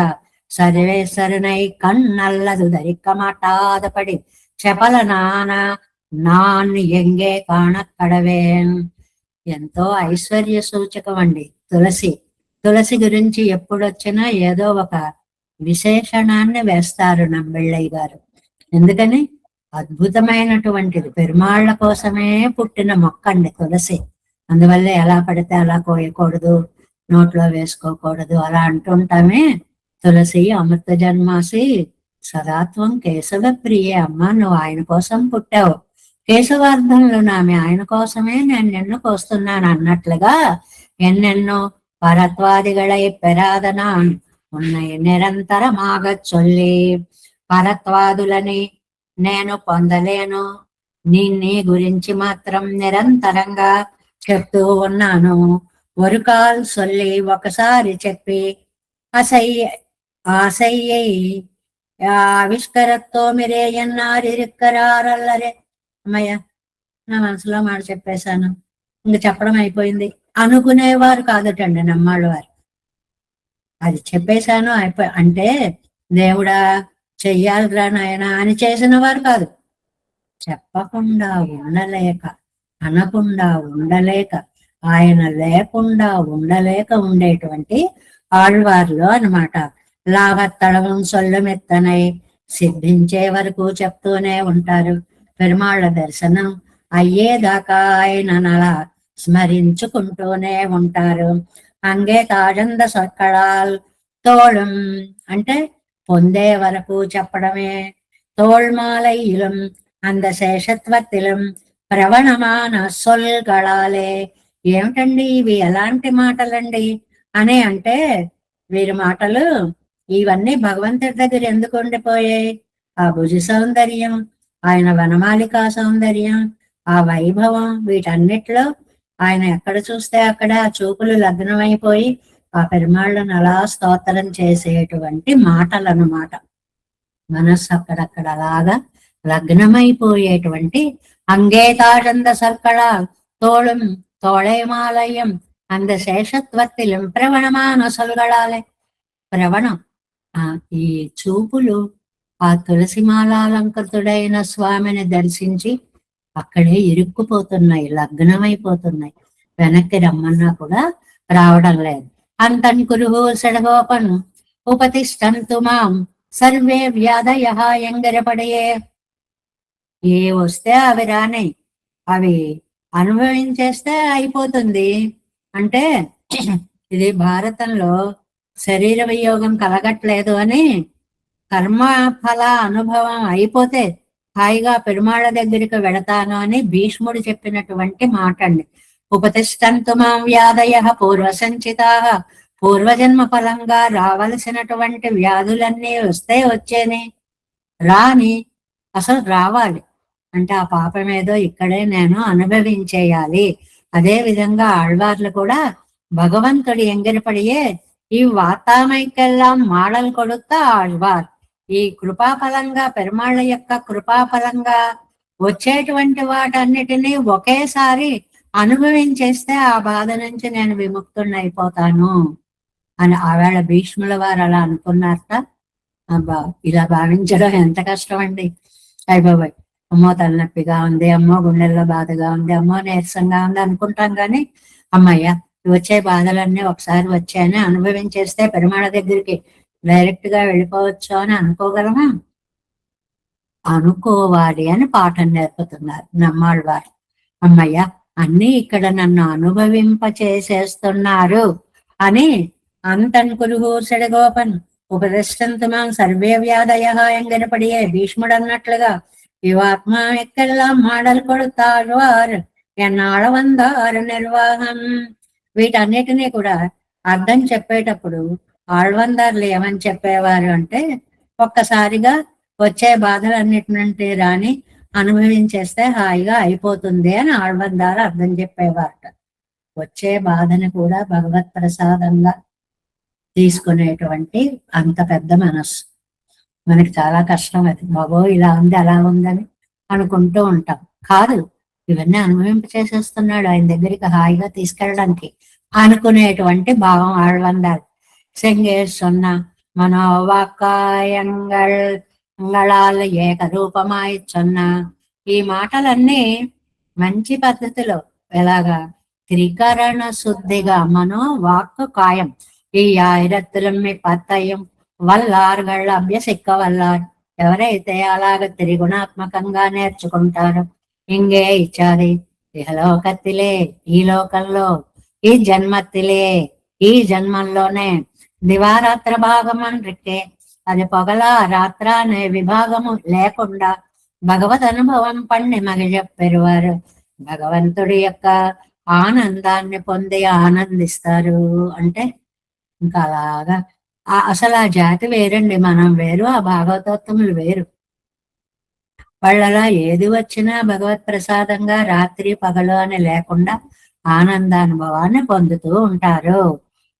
సర్వేశ్వరనై కన్నల్లదు దరిక్కమటాదపడి చెపల నాన్ ఎంగే కాణక్కడవేన్. ఎంతో ఐశ్వర్య సూచకం అండి తులసి గురించి ఎప్పుడొచ్చినా ఏదో ఒక విశేషణాన్ని వేస్తారు నమ్మిళ్ళయ్య గారు. ఎందుకని అద్భుతమైనటువంటిది, పెరుమాళ్ల కోసమే పుట్టిన మొక్క అండి తులసి. అందువల్ల ఎలా పడితే అలా కోయకూడదు, నోట్లో వేసుకోకూడదు అలా అంటుంటామే. తులసి అమృత జన్మాసి సదాత్వం కేశవ ప్రియే, అమ్మ నువ్వు ఆయన కోసం పుట్టావు, కేశవార్థంలో నామే ఆయన కోసమే నేను నిన్ను కోస్తున్నాను అన్నట్లుగా ఎన్నెన్నో పరత్వాదిగళై పెరాదనా ఉన్నాయి నిరంతరమాగ చొల్లి. పరత్వాదులని నేను పొందలేను, నీ గురించి మాత్రం నిరంతరంగా చెప్తూ ఉన్నాను. ఒరుకాల్ సొల్లి ఒకసారి చెప్పి ఆసయ్యై ఆవిష్కరత్తో మీరే ఎన్నారిక్కరారల్లరే. అమ్మయ్య నా మనసులో మాట చెప్పేశాను, ఇంక చెప్పడం అయిపోయింది అనుకునేవారు కాదటండి నమ్మాళ్ళ వారు. అది చెప్పేశాను అంటే దేవుడా చెయ్యాలిరా నాయన అని చేసిన వారు కాదు, చెప్పకుండా ఉండలేక అనకుండా ఉండలేక, ఆయన లేకుండా ఉండలేక ఉండేటువంటి ఆళ్వార్లు అన్నమాట. లాగత్తళవం సొల్లమెత్తనై సిద్ధించే వరకు చెప్తూనే ఉంటారు. పెరుమాళ్ళ దర్శనం అయ్యేదాకా ఆయన అలా స్మరించుకుంటూనే ఉంటారు. అంగే తాజంద సక్కడాల్ తోళం అంటే పొందే వరకు చెప్పడమే. తోళ్మాలయిలం అంద శేషత్వతిలం ప్రవణమాన సొల్గళాలే. ఏమిటండి ఇవి, ఎలాంటి మాటలండి అని అంటే, వీరి మాటలు ఇవన్నీ భగవంతుడి దగ్గర ఎందుకు ఉండిపోయాయి? ఆ భుజ సౌందర్యం, ఆయన వనమాలికా సౌందర్యం, ఆ వైభవం, వీటన్నిటిలో ఆయన ఎక్కడ చూస్తే అక్కడ ఆ చూపులు లగ్నమైపోయి ఆ పెరుమాళ్ళను అలా స్తోత్రం చేసేటువంటి మాటలు అన్నమాట. మనస్సు అక్కడక్కడ అలాగా లగ్నమైపోయేటువంటి అంగేతాడంద సర్కళ తోళం తోళేమాలయం అంద శేషత్వత్తిలం ప్రవణమాన సొల్గళాలే. ప్రవణం, ఈ చూపులు ఆ తులసిమాలాలంకృతుడైన స్వామిని దర్శించి అక్కడే ఇరుక్కుపోతున్నాయి, లగ్నమైపోతున్నాయి. వెనక్కి రమ్మన్నా కూడా రావడం లేదు. అంతన్ కురుహు సడగోపన్ ఉపతిష్టంతు మాం సర్వే వ్యాధయ ఎంగరపడయే. ఏ వస్తే అవి రాని, అవి అనుభవించేస్తే అయిపోతుంది. అంటే ఇది భారతంలో శరీర వియోగం కలగట్లేదు అని, కర్మ ఫల అనుభవం అయిపోతే హాయిగా పెరుమాళ్ళ దగ్గరికి వెళతాను అని భీష్ముడు చెప్పినటువంటి మాట అండి. ఉపతిష్టంతు మాం వ్యాధయ పూర్వ సంచితా. పూర్వజన్మ ఫలంగా రావలసినటువంటి వ్యాధులన్నీ వస్తే వచ్చేని, రాని అసలు రావాలి అంటే ఆ పాపం ఏదో ఇక్కడే నేను అనుభవించేయాలి. అదే విధంగా ఆళ్వార్లు కూడా భగవంతుడి ఎంగిరపడియే ఈ వార్తామైకెల్లాం మాడలు కొడుతా ఆళ్వార్. ఈ కృపాఫలంగా, పెరుమాళ్ళ యొక్క కృపాఫలంగా వచ్చేటువంటి వాటన్నిటినీ ఒకేసారి అనుభవించేస్తే ఆ బాధ నుంచి నేను విముక్తున్నైపోతాను అని ఆవేళ భీష్ముల వారు అలా అనుకున్నారట. అబ్బా, ఇలా భావించడం ఎంత కష్టం అండి. అయిపోయి అమ్మో తలనొప్పిగా ఉంది, అమ్మో గుండెల్లో బాధగా ఉంది, అమ్మో నీరసంగా ఉంది అనుకుంటాం కానీ, అమ్మయ్య వచ్చే బాధలన్నీ ఒకసారి వచ్చాయని అనుభవించేస్తే పెరుమాళ దగ్గరికి డైరెక్ట్ గా వెళ్ళిపోవచ్చు అని అనుకోగలమా? అనుకోవాలి అని పాఠం నేర్పుతున్నారు నమ్మాళ్ళ వారు. అమ్మయ్య అన్ని ఇక్కడ నన్ను అనుభవింప చేసేస్తున్నారు అని అంతన్ కురుహు సెడగోపన్ ఉపదిష్టంతుమాం సర్వే వ్యాధయ ఎంగనపడియే. భీష్ముడు అన్నట్లుగా ఇవాత్మ ఎక్కెల్లాం మాడలు కొడుతారు వారు ఎన్నాళ్ళ వందారు నిర్వాహం. వీటన్నిటినీ కూడా అర్థం చెప్పేటప్పుడు ఆళ్వందారులు ఏమని చెప్పేవారు అంటే, ఒక్కసారిగా వచ్చే బాధలన్నిటి నుండి రాని అనుభవించేస్తే హాయిగా అయిపోతుంది అని ఆళ్వందారు అర్థం చెప్పేవారట. వచ్చే బాధని కూడా భగవత్ ప్రసాదంగా తీసుకునేటువంటి అంత పెద్ద మనస్సు మనకి చాలా కష్టం. అది బాబో ఇలా ఉంది అలా ఉందని అనుకుంటూ ఉంటాం. కాదు, ఇవన్నీ అనుభవింప చేసేస్తున్నాడు, ఆయన దగ్గరికి హాయిగా తీసుకెళ్ళడానికి అనుకునేటువంటి భావం ఆళ్వందారు. செங்கே சொன்ன మనోవాకాయంగళాలు ఏకరూపమాయి சொన్న ఈ మాటలన్నీ మంచి పద్ధతిలో ఎలాగా త్రికరణ శుద్ధిగా మనో వాక్కు కాయం ఈ 1010 వల్లారుగళ్ళ అభ్యసిక్క వల్లారు. ఎవరైతే అలాగ త్రిగుణాత్మకంగా నేర్చుకుంటారో ఇంగే ఇచ్చాది ఇహలోకత్తిలే, ఈ లోకంలో, ఈ జన్మత్తిలే, ఈ జన్మంలోనే దివారాత్ర భాగం అండ్రికే, అది పొగల రాత్ర అనే విభాగము లేకుండా భగవద్ అనుభవం పండి మగిజెప్పెరువారు భగవంతుడి యొక్క ఆనందాన్ని పొంది ఆనందిస్తారు. అంటే ఇంకా అలాగా అసలు ఆ జాతి వేరండి, మనం వేరు, ఆ భాగవతోత్తములు వేరు. వాళ్ళలా ఏది వచ్చినా భగవత్ ప్రసాదంగా రాత్రి పగలు అని లేకుండా ఆనందానుభవాన్ని పొందుతూ ఉంటారు.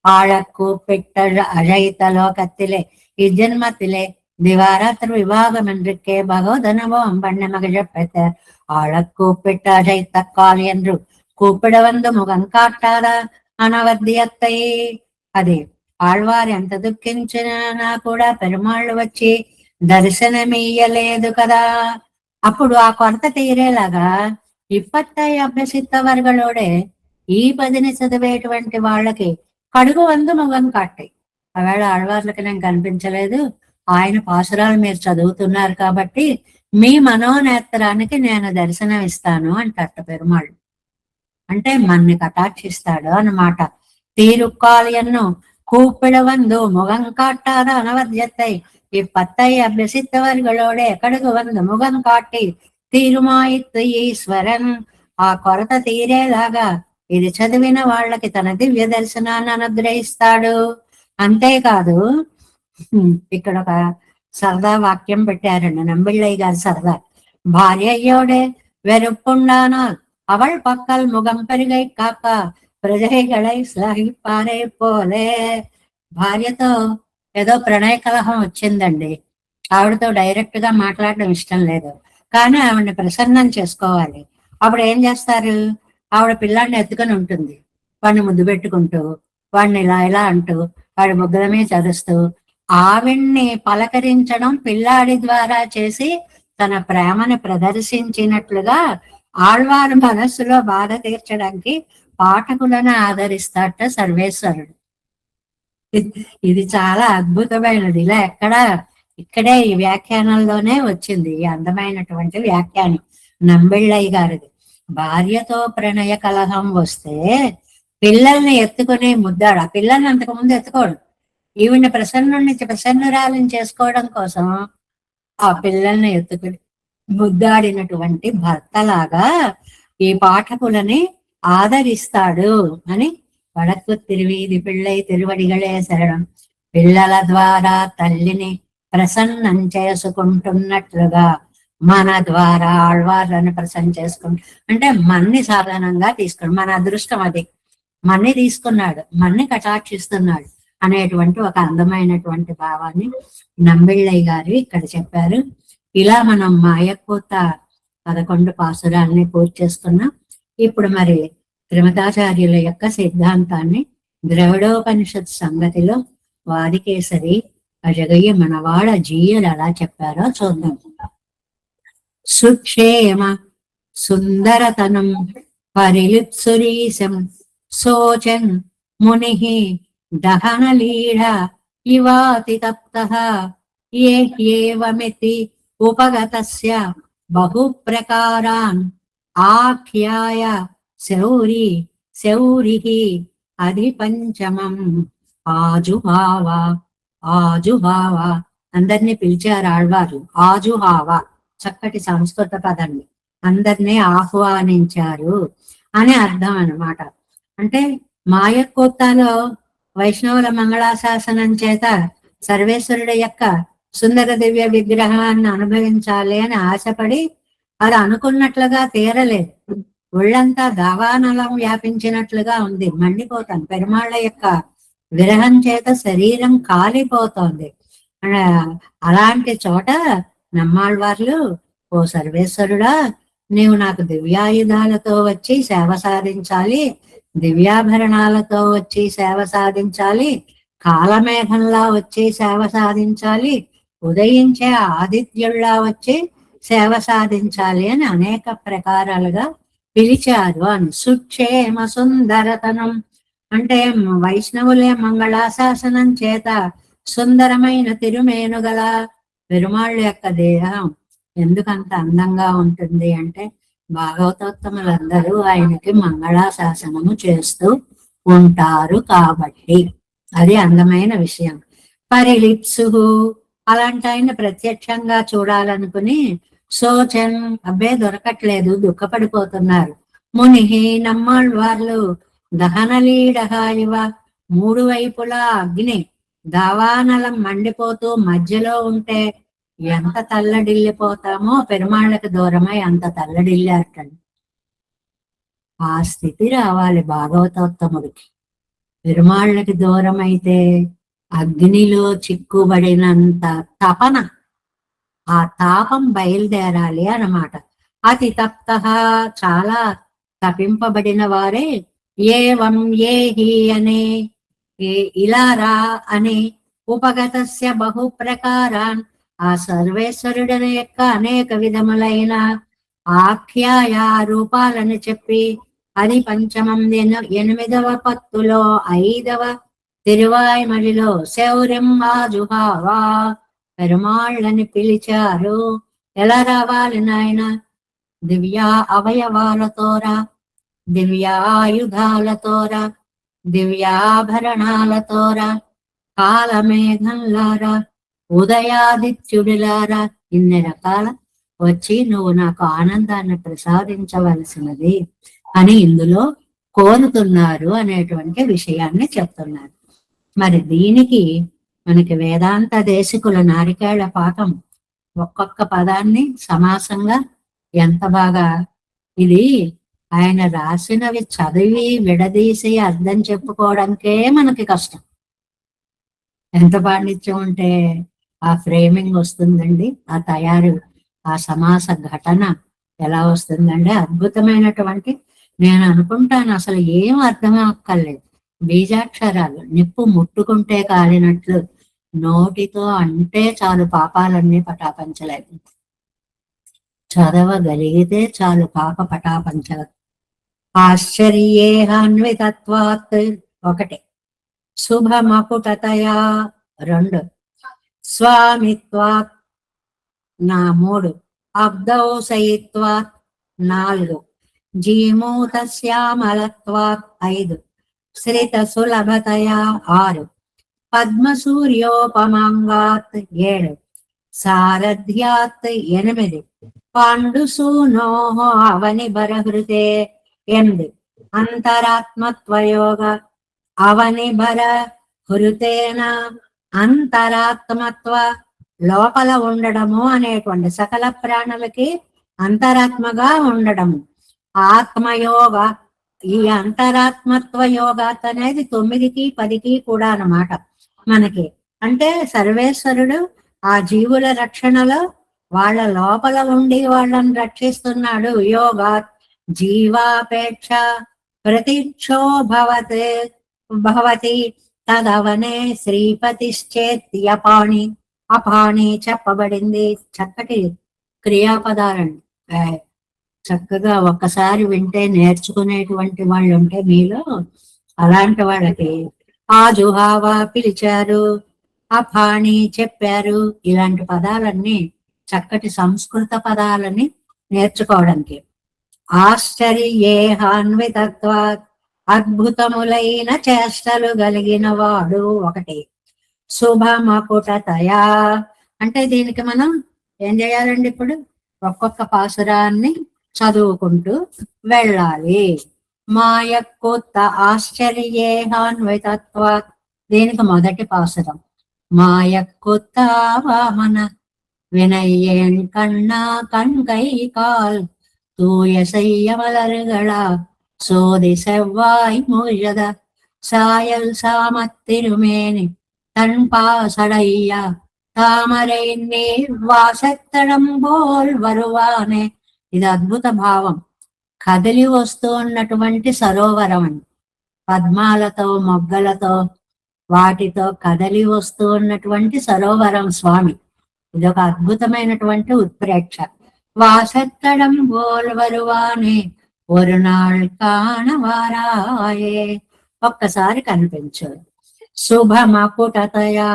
ఆళక్కు పిట్ట అజయిత లోకత్తిలే ఈ జన్మత్తిలే దివారాత్రి విభాగం என்றுக்கே భగవద్ అనుభవం பண்ண மகிழப்பெற்ற ஆழக்கு பிட்ட அஜைத்த கால் என்று கூப்பிட வந்து முகம் காட்டாத అనవర్దియత్తై. అది ఆళ్వారు ఎంత దుఃఖించినా కూడా పెరుమాళ్ళు వచ్చి దర్శనమియ్యలేదు కదా. అప్పుడు ఆ కొరత తీరేలాగా ఇప్పత్తై అభ్యసిత్తవర్గలోడే ఈ పదిని చదివేటువంటి వాళ్ళకి కడుగు వందు ముఖం కాటాయి. ఆవేళ ఆడవార్లకి నేను కనిపించలేదు, ఆయన పాసురాలు మీరు చదువుతున్నారు కాబట్టి మీ మనోనేత్రానికి నేను దర్శనం ఇస్తాను అంటట పెరుమాళ్ళు. అంటే మన్ని కటాక్షిస్తాడు అన్నమాట. తీరుక్కాలియన్ను கூப்பிடவந்து முகம் காட்டாத அனவத்தியத்தை இப்பத்தை అభ్యసిత్తవర్గలోడే కడుగు వందు ముఖం కాటి తీరుమాయిత్తు ఈశ్వరన్. ఆ కొరత తీరేలాగా ఇది చదివిన వాళ్ళకి తన దివ్య దర్శనాన్ని అనుగ్రహిస్తాడు. అంతేకాదు ఇక్కడ ఒక సరదా వాక్యం పెట్టారండి నంబిళ్ళయ్య గారు సరదా. భార్యయ్యోడే వెరుప్పుండాனால் அவள் பக்கல் முகம் பெருகை காக்க ప్రజైగళై సహిపారే పోలే. భార్యతో ఏదో ప్రణయ కలహం వచ్చిందండి. ఆవిడతో డైరెక్ట్ గా మాట్లాడడం ఇష్టం లేదు, కానీ ఆవిడని ప్రసన్నం చేసుకోవాలి. అప్పుడు ఏం చేస్తారు, ఆవిడ పిల్లాడిని ఎత్తుకొని ఉంటుంది, వాడిని ముద్దు పెట్టుకుంటూ వాడిని ఇలా ఇలా అంటూ వాడి ముగ్గురమే చదుస్తూ ఆవిడ్ని పలకరించడం పిల్లాడి ద్వారా చేసి తన ప్రేమని ప్రదర్శించినట్లుగా ఆళ్వారు మనస్సులో బాధ తీర్చడానికి పాఠకులను ఆదరిస్తాట సర్వేశ్వరుడు. ఇది చాలా అద్భుతమైనది. ఇలా ఇక్కడే ఈ వ్యాఖ్యానంలోనే వచ్చింది ఈ అందమైనటువంటి వ్యాఖ్యానం నంబిళ్ళయ్య గారిది. భార్యతో ప్రణయ కలహం వస్తే పిల్లల్ని ఎత్తుకునే ముద్దాడు. ఆ పిల్లల్ని అంతకుముందు ఎత్తుకోడు, ఈవిని ప్రసన్నురాలను చేసుకోవడం కోసం ఆ పిల్లల్ని ఎత్తుకుని ముద్దాడినటువంటి భర్తలాగా ఈ పాఠకులని ఆదరిస్తాడు అని వడకు తిరువీధి పిళ్ళై తిరువడిగలే శరణం. పిల్లల ద్వారా తల్లిని ప్రసన్నం చేసుకుంటున్నట్లుగా మన ద్వారా ఆళ్వార్లను ప్రసన్న చేసుకుంటు, అంటే మన్ని సాధనంగా తీసుకున్నాడు. మన అదృష్టం అది, మన్ని తీసుకున్నాడు, మన్ని కటాక్షిస్తున్నాడు అనేటువంటి ఒక అందమైనటువంటి భావాన్ని నంబిళ్ళయ్య గారు ఇక్కడ చెప్పారు. ఇలా మనం మాయకోత 11 పాసురాలని పూర్తి చేసుకున్నాం. ఇప్పుడు మరి త్రిమతాచార్యుల యొక్క సిద్ధాంతాన్ని ద్రవిడోపనిషత్ సంగతిలో వాదికేసరి అజగయ్య మనవాడ జీయలు ఎలా చెప్పారో చూద్దాం. సుక్షేమ సుందరతనం పరిలిప్సురీశం సోచన్ ముని దహనలీఢ ఇవాతి తప్తః ఏవమితి ఉపగతస్య బహుప్రకారాన్ ఆఖ్యాయ శౌరిః అధిపంచమం ఆజుహావ. అందరినీ పిలిచారు ఆళ్వారు. ఆజుహావ చక్కటి సంస్కృత పదండి, అందరినీ ఆహ్వానించారు అని అర్థం అన్నమాట. అంటే మాయకోత్తాలో వైష్ణవుల మంగళాశాసనం చేత సర్వేశ్వరుడి యొక్క సుందర దివ్య విగ్రహాన్ని అనుభవించాలి అని ఆశపడి అది అనుకున్నట్లుగా తీరలేదు. ఒళ్ళంతా దావానలం వ్యాపించినట్లుగా ఉంది, మండిపోతాను. పెరుమాళ్ళ యొక్క విరహం చేత శరీరం కాలిపోతోంది. అలాంటి చోట నమ్మాళ్వార్లు, ఓ సర్వేశ్వరుడా, నీవు నాకు దివ్యాయుధాలతో వచ్చి సేవ సాధించాలి, దివ్యాభరణాలతో వచ్చి సేవ సాధించాలి, కాలమేఘంలా వచ్చి సేవ సాధించాలి, ఉదయించే ఆదిత్యుల్లా వచ్చి సేవ సాధించాలి అని అనేక ప్రకారాలుగా పిలిచారు అని. సుక్షేమ సుందరతనం అంటే వైష్ణవులే మంగళాశాసనం చేత సుందరమైన తిరుమేనుగల పెరుమాళ్ళ యొక్క దేహం ఎందుకంత అందంగా ఉంటుంది అంటే భాగవతోత్తములందరూ ఆయనకి మంగళాశాసనము చేస్తూ ఉంటారు కాబట్టి అది అందమైన విషయం. పరిలిప్సు అలాంటి ఆయన ప్రత్యక్షంగా చూడాలనుకుని సోచన్ అబ్బే దొరకట్లేదు, దుఃఖపడిపోతున్నారు. ముని నమ్మాళ్వార్లు దహనలీడహ ఇవ 3 వైపులా అగ్ని దావానలం మండిపోతూ మధ్యలో ఉంటే ఎంత తల్లడిల్లిపోతామో పెరుమాళ్ళకి దూరమై అంత తల్లడిల్లారటండి. ఆ స్థితి రావాలి భాగవతోత్తముడికి. పెరుమాళ్ళకి దూరం అయితే అగ్నిలో చిక్కుబడినంత తపన, ఆ తాపం బయలుదేరాలి అన్నమాట. అతి తప్త చాలా తపింపబడిన వారే ఏవం ఏహి అనే ఇలా రా అని ఉపగతస్య బహు ప్రకారాన్ ఆ సర్వేశ్వరుడి యొక్క అనేక విధములైన ఆఖ్యాయ రూపాలని చెప్పి అది పంచమం 8వ పత్తులో 5వ తిరువాయ్మడిలో శౌర్యం ఆజుహావా పెరుమాళ్ళని పిలిచారు. ఎలా రావాలి నాయన? దివ్యా అవయవాలతోరా, దివ్యాయుధాలతోరా, దివ్యాభరణాలతోరా, కాలమేఘంలారా, ఉదయాదిత్యుడిలారా, ఇన్ని రకాల వచ్చి నువ్వు నాకు ఆనందాన్ని ప్రసాదించవలసినది అని ఇందులో కోరుతున్నారు అనేటువంటి విషయాన్ని చెప్తున్నారు. మరి దీనికి మనకి వేదాంత దేశికుల నారికేళ పాఠం ఒక్కొక్క పదాన్ని సమాసంగా ఎంత బాగా, ఇది ఆయన రాసినవి చదివి విడదీసి అర్థం చెప్పుకోవడానికే మనకి కష్టం. ఎంత పాండిత్యం ఉంటే ఆ ఫ్రేమింగ్ వస్తుందండి, ఆ తయారు, ఆ సమాస ఘటన ఎలా వస్తుందండి, అద్భుతమైనటువంటి. నేను అనుకుంటాను అసలు ఏం అర్థం అక్కర్లేదు, బీజాక్షరాలు నిప్పు ముట్టుకుంటే కాలినట్లు నోటితో అంటే చాలు పాపాలన్నీ పటాపంచలేదు, చదవగలిగితే చాలు పాప పటాపంచల. ఆశ్చర్యేహాన్వితత్వాత్ 1, శుభమకుటతయా 2, స్వామిత్వాత్ 3, అబ్దౌసయిత్వాత్ 4, జీమూతశ్యామలత్వాత్ 5, శ్రిత సులభతయా 6, పద్మసూర్యోపమాంగాత్ 7, సారథ్యాత్ 8, పాండుసూనోః అవని బరహృతే 8, అంతరాత్మత్వయోగ అవని బర హృతేన అంతరాత్మత్వ లోపల ఉండడము అనేటువంటి సకల ప్రాణులకి అంతరాత్మగా ఉండడము. ఆత్మయోగ, ఈ అంతరాత్మత్వ యోగాత్ అనేది 9కి 10కి కూడా అన్నమాట మనకి. అంటే సర్వేశ్వరుడు ఆ జీవుల రక్షణలో వాళ్ళ లోపల ఉండి వాళ్ళని రక్షిస్తున్నాడు. యోగాత్ జీవాపేక్ష ప్రతిక్షో భవతి తదవనే శ్రీపతిశ్చేత్యపాణి, అపాణి చెప్పబడింది. చక్కటి క్రియాపదాలండి, చక్కగా ఒక్కసారి వింటే నేర్చుకునేటువంటి వాళ్ళు ఉంటే మీలో, అలాంటి వాళ్ళకి ఆజుహావా పిలిచారు, అపాణి చెప్పారు, ఇలాంటి పదాలన్నీ చక్కటి సంస్కృత పదాలని నేర్చుకోవడానికి. ఆశ్చర్యేహాన్వితత్వాత్ అద్భుతములైన చేష్టలు కలిగిన వాడు 1, శుభమకుటతయా. అంటే దీనికి మనం ఏం చేయాలండి? ఇప్పుడు ఒక్కొక్క పాసురాన్ని చదువుకుంటూ వెళ్ళాలి. మాయక్కుత్త ఆశ్చర్యేహాన్వితత్వాత్, దీనికి మొదటి పాసురం. మాయక్కుత్త వామన வினையேன் கண்ணா கண்கை கால் தூய செய்ய மலர்களா சோதி செவ்வாய் முழுத சாயல் சாமத்திருமேனி தன் பாசடையா తామరై నీర్ వాసెత్తడం బోల్ వరువానే. ఇది అద్భుత భావం. కదిలి వస్తూ ఉన్నటువంటి సరోవరం అండి, పద్మాలతో మొగ్గలతో వాటితో కదలి వస్తూ ఉన్నటువంటి సరోవరం స్వామి. ఇది ఒక అద్భుతమైనటువంటి ఉత్ప్రేక్ష. వాసెత్తడం బోల్ వరువానే ఒక నాள் కాణవారాయే, ఒక్కసారి కనిపించు. శుభమకుటతయా,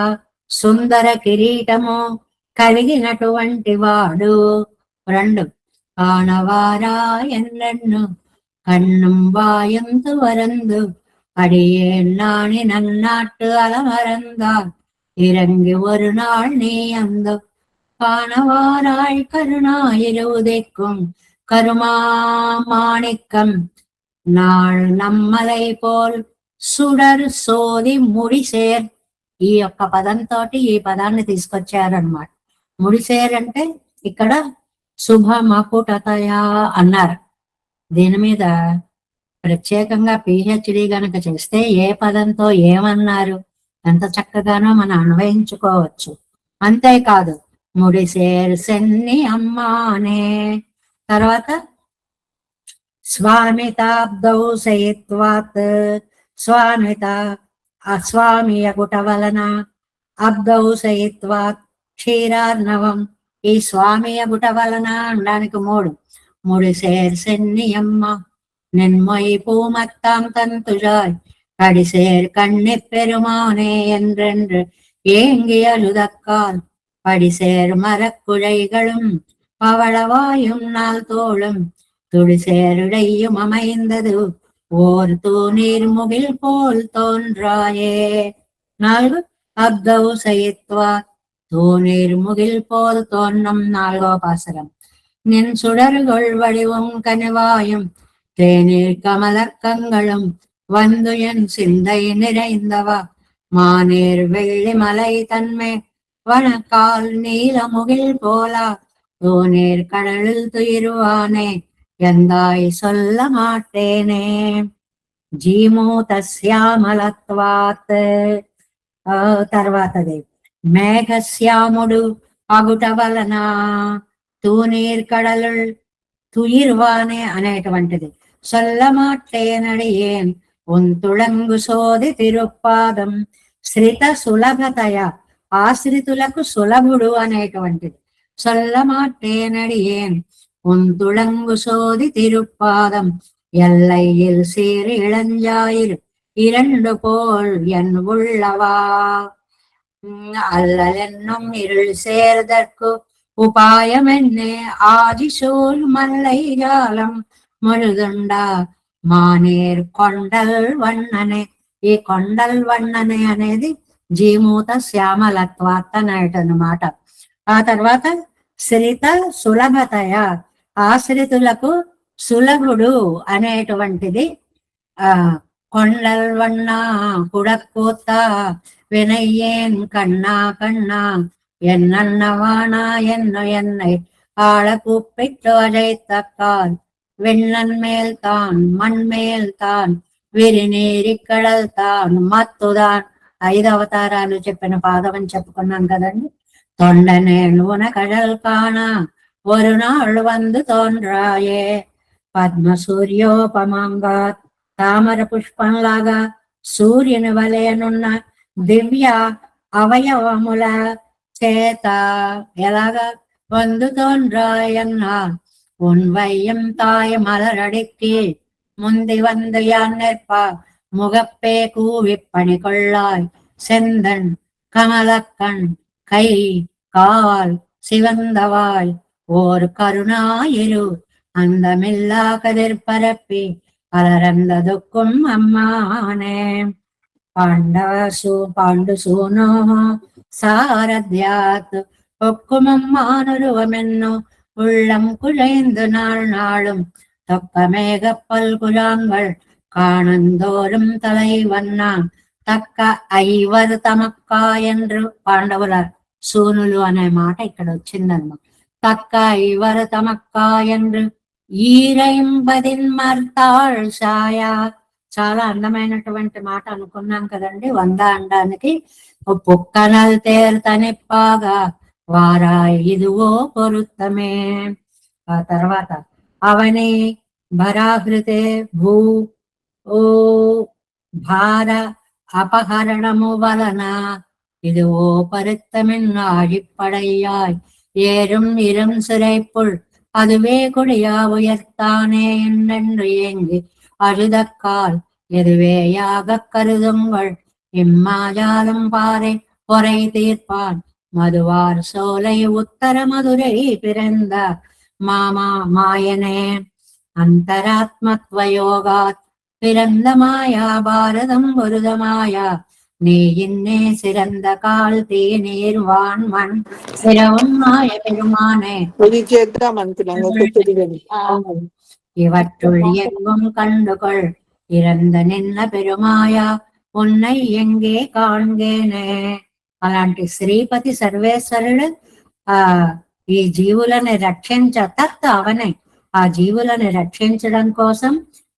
సుందర కిరీటము కలిగినటువంటి వాడు. 2 కాణవారాయన్ను కన్నుం వాయంతు వరందు అడియే నాణి నన్నాట్టు అలమరందాల్ இறங்கி ஒரு நாள் நீ அந்த காணவாராய் கருணாயிருவுதைக்கும் கருமா மாணிக்கம் நாள் நம்மலை పోల్ సుడర్ సోది ముడిసేర్. ఈ యొక్క పదంతో ఈ పదాన్ని తీసుకొచ్చారనమాట. ముడిసేర్ అంటే ఇక్కడ శుభమకుటతయ అన్నారు. దీని మీద ప్రత్యేకంగా పిహెచ్డి గనక చేస్తే ఏ పదంతో ఏమన్నారు ఎంత చక్కగానో మనం అన్వయించుకోవచ్చు. అంతేకాదు ముడిసేర్ సెన్ని అమ్మానే. తర్వాత స్వామితాబ్దౌ సయిత్వాత్, స్వామిత అస్వామి అగుట వలన, అబ్దౌ సయిత్వాత్ క్షీరార్ణవం. ఈ స్వామి అగుట వలన అనడానికి முடிசேர் சென்னியம்மா நென்மொய் பூமத்தாம் தந்துழாய் கடிசேர் கண்ணிப் பெருமானே என்றென்று ஏங்கி அழுதக்கால் படிசேர் மரக்குழைகளும் பவளவாயும் நாள் தோளும் துடிசேருடையும் அமைந்தது ஓர் தூநீர் முகில் போல் தோன்றாயே. 4 அக்கௌ சயித்வா தூநீர் முகில் போல் தோன்றும் 4వ பாசுரம். நின் சுடர்கள் வடிவும் கனிவாயும் தேநீர் கமலக்கங்களும் வந்து என் சிந்தை நிறைந்தவா மாநீர் வெள்ளி மலை தன்மே வனக்கால் நீல முகில் போலா தூநீர் கடலில் துயிருவானே ఎందాయి சொல்ல మాటేనే. జీమూతశ్యామలత్వాత్ తర్వాతది మేఘశ్యాముడు అగుట వలన తూనీర్ కడలుల్ తుయిర్వానే అనేటువంటిది. சொல்ல మాటేనడియేన్ ఉంతుళంగు సోది తిరుపాదం శ్రిత సులభతయ ఆశ్రితులకు సులభుడు అనేటువంటిది. சொல்ல మాటేనడియేన్ உந்துளங்கு சோதி திருப்பாதம் எல்லையில் சீர் இளஞ்சாயிரு 2 போல் என் உள்ளவா அல்லல் என்னும் இருள் சேர்தற்கு உபாயம் என்னே ஆதிசூல் மல்லை ஜாலம் முழுதுண்டா మానేర్ కొండల్ వన్ననే. ఈ కొండల్ వన్ననే అనేది జీమూత శ్యామలత్వాత్ అనేటనమాట. ఆ తర్వాత శ్రిత సులభతయ ఆశ్రితులకు సులభుడు అనేటువంటిది. కొండల్ వన్న కుడக்கூத்த వినయ్యేన్ కన్నా కన్నా ఎన్నన్నవానా ఎన్ను ఎన్నై ఆళ కూప్పిట్టు అజైతక్కాల్ వెన్నన్ మేల్ తాన్ మణ్మేల్ తాన్ విరినీరి కడల్ తాన్ మత్తుదాన్. 5 అవతారాలు చెప్పిన పాదం అని చెప్పుకున్నాం కదండి. தொண்டனே நூன கடல் காண ஒரு நாள் வந்து தோன்றாயே పద్మ సూర్యోపమాంగాత్ తామర పుష్పంలాగా సూర్యుని వలెనున్న దివ్య అవయవముల చేత ఎలాగా వందు తోన్రాయన్నా உன்வையும் தாய் மலரடிக்கு முந்தி வந்து யான் நிற்ப முகப்பே கூவிப் பணி கொள்ளாய் செந்தன் கமலக்கண் கை கால் சிவந்தவாய் ஓர் கருணாயிரு அந்தமில்லா கதிர் பரப்பி அலரந்ததுக்கும் அம்மானே. பாண்டு சூனோ சாரத்யாத் ஒக்குமம்மானுருவமென்னு உள்ளம் குழைந்து நாள் நாளும் தொக்க மேகப்பல் குழாங்கள் காணந்தோறும் தலைவண்ணா తక్క 5 తమక్కా என்று పాండవుల సూనులు అనే మాట ఇక్కడ వచ్చిందన్నమాట. తక్క 5 తమక్కా என்று ఈరైంబదిన్ మర్తాళ్ ఛాయ. చాలా అందమైనటువంటి మాట అనుకున్నాం కదండి. 100 అనడానికి పుక్కనల్ తేర్ తనిప్పాగా వారాయ్ ఇదివో పొరుత్తమే. ఆ తర్వాత అవని భరాహృతే భూ ఓ భార அபகரணமு வலன இது ஓ பருத்தமின் ஆழிப்படையாய் ஏறும் இரும் சிறைப்புள் அதுவே கொடியா உயர்த்தானே என்னென்று ஏங்கி அழுதக்கால் எதுவேயாக கருதுங்கள் இம்மாஜாலம் பாறை பொறை தீர்ப்பான் மதுவார் சோலை உத்தர மதுரை பிறந்த மாமா மாயனே. அந்தராத்மத்வயோகாத் பிறந்த மாயா பாரதம் பொருத மாயா நீ இன்னே சிறந்த கால் தேநீர் வான் மண் சிரவும் மாய பெருமானே. இவற்றுள் எங்கும் கண்டுகொள் இறந்த நின்ன பெருమాయా உன்னை எங்கே కాణ్గేనే. అలాంటి శ్రీపతి సర్వేశ్వరుడు ఈ జీవులని తత్ అవనే ఆ జీవులని రక్షించడం కోసం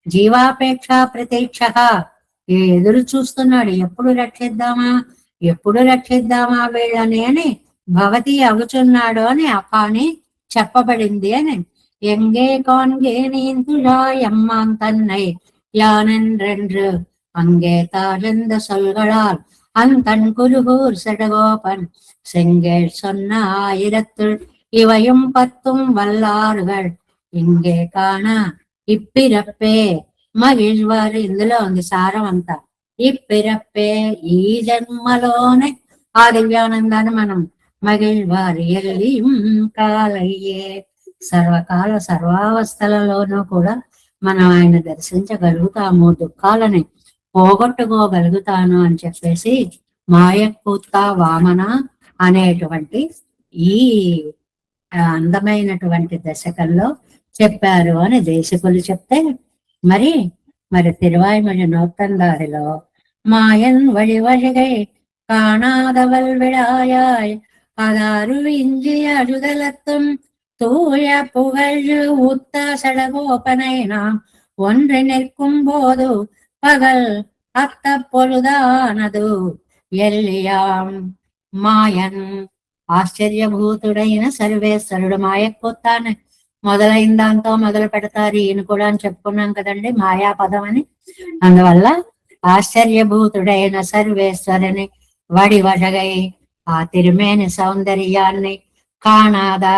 జీవాపేక్ష ప్రతీక్ష ఎదురు చూస్తున్నాడు. ఎప్పుడు రక్షిద్దామా వీళ్ళని అని భవతి అగుచున్నాడు అని కానీ చెప్పబడింది అని. ఎంగే కాన్గే நீந்துழாயம்மான் தன்னை யானென்றென்று அங்கே தாழ்ந்த சொல்களால் அந்தன் குருகூர் செடகோபன் செங்கேள் சொன்ன 1000 இவையும் 10 வல்லார்கள் ఇంగే కాణ ఇప్పిరప్పే మగిழ்వారు ఇందులో ఉంది సారం అంతా. ఇప్పిరప్పే ఈ జన్మలోనే ఆ దివ్యానందాన్ని మనం మగిழ்వారు ఎల్లి కాలయ్యే సర్వకాల సర్వావస్థలలోనూ కూడా మనం ఆయన దర్శించగలుగుతాము, దుఃఖాలని పోగొట్టుకోగలుగుతాను అని చెప్పేసి మాయకూత వామన అనేటువంటి ఈ అందమైనటువంటి దశకంలో చెప్పారు అని దేశకులు చెప్తే, మరి మరి తిరువాయిమొഴി నూతందారిలో మాయన్ వழிవழிகை காணாதவள் விடாயாய் அதாரு இஞ்சி அழுதலத்தும் தூய புகழ் உத்த சடகோபனை நாம் ஒன்று நிற்கும் போது பகல் அத்த பொழுதானது ఎల్లియాం మాయన్ ఆశ్చర్యభూతుడైన సర్వేశ్వరుడు. మాయకొత్తాను మొదలైన దాంతో మొదలు పెడతారు ఈయన కూడా అని చెప్పుకున్నాం కదండి, మాయా పదం అని. అందువల్ల ఆశ్చర్యభూతుడైన సర్వేశ్వరుని వడివడగై ఆ తిరుమేని సౌందర్యాన్ని కాణాదా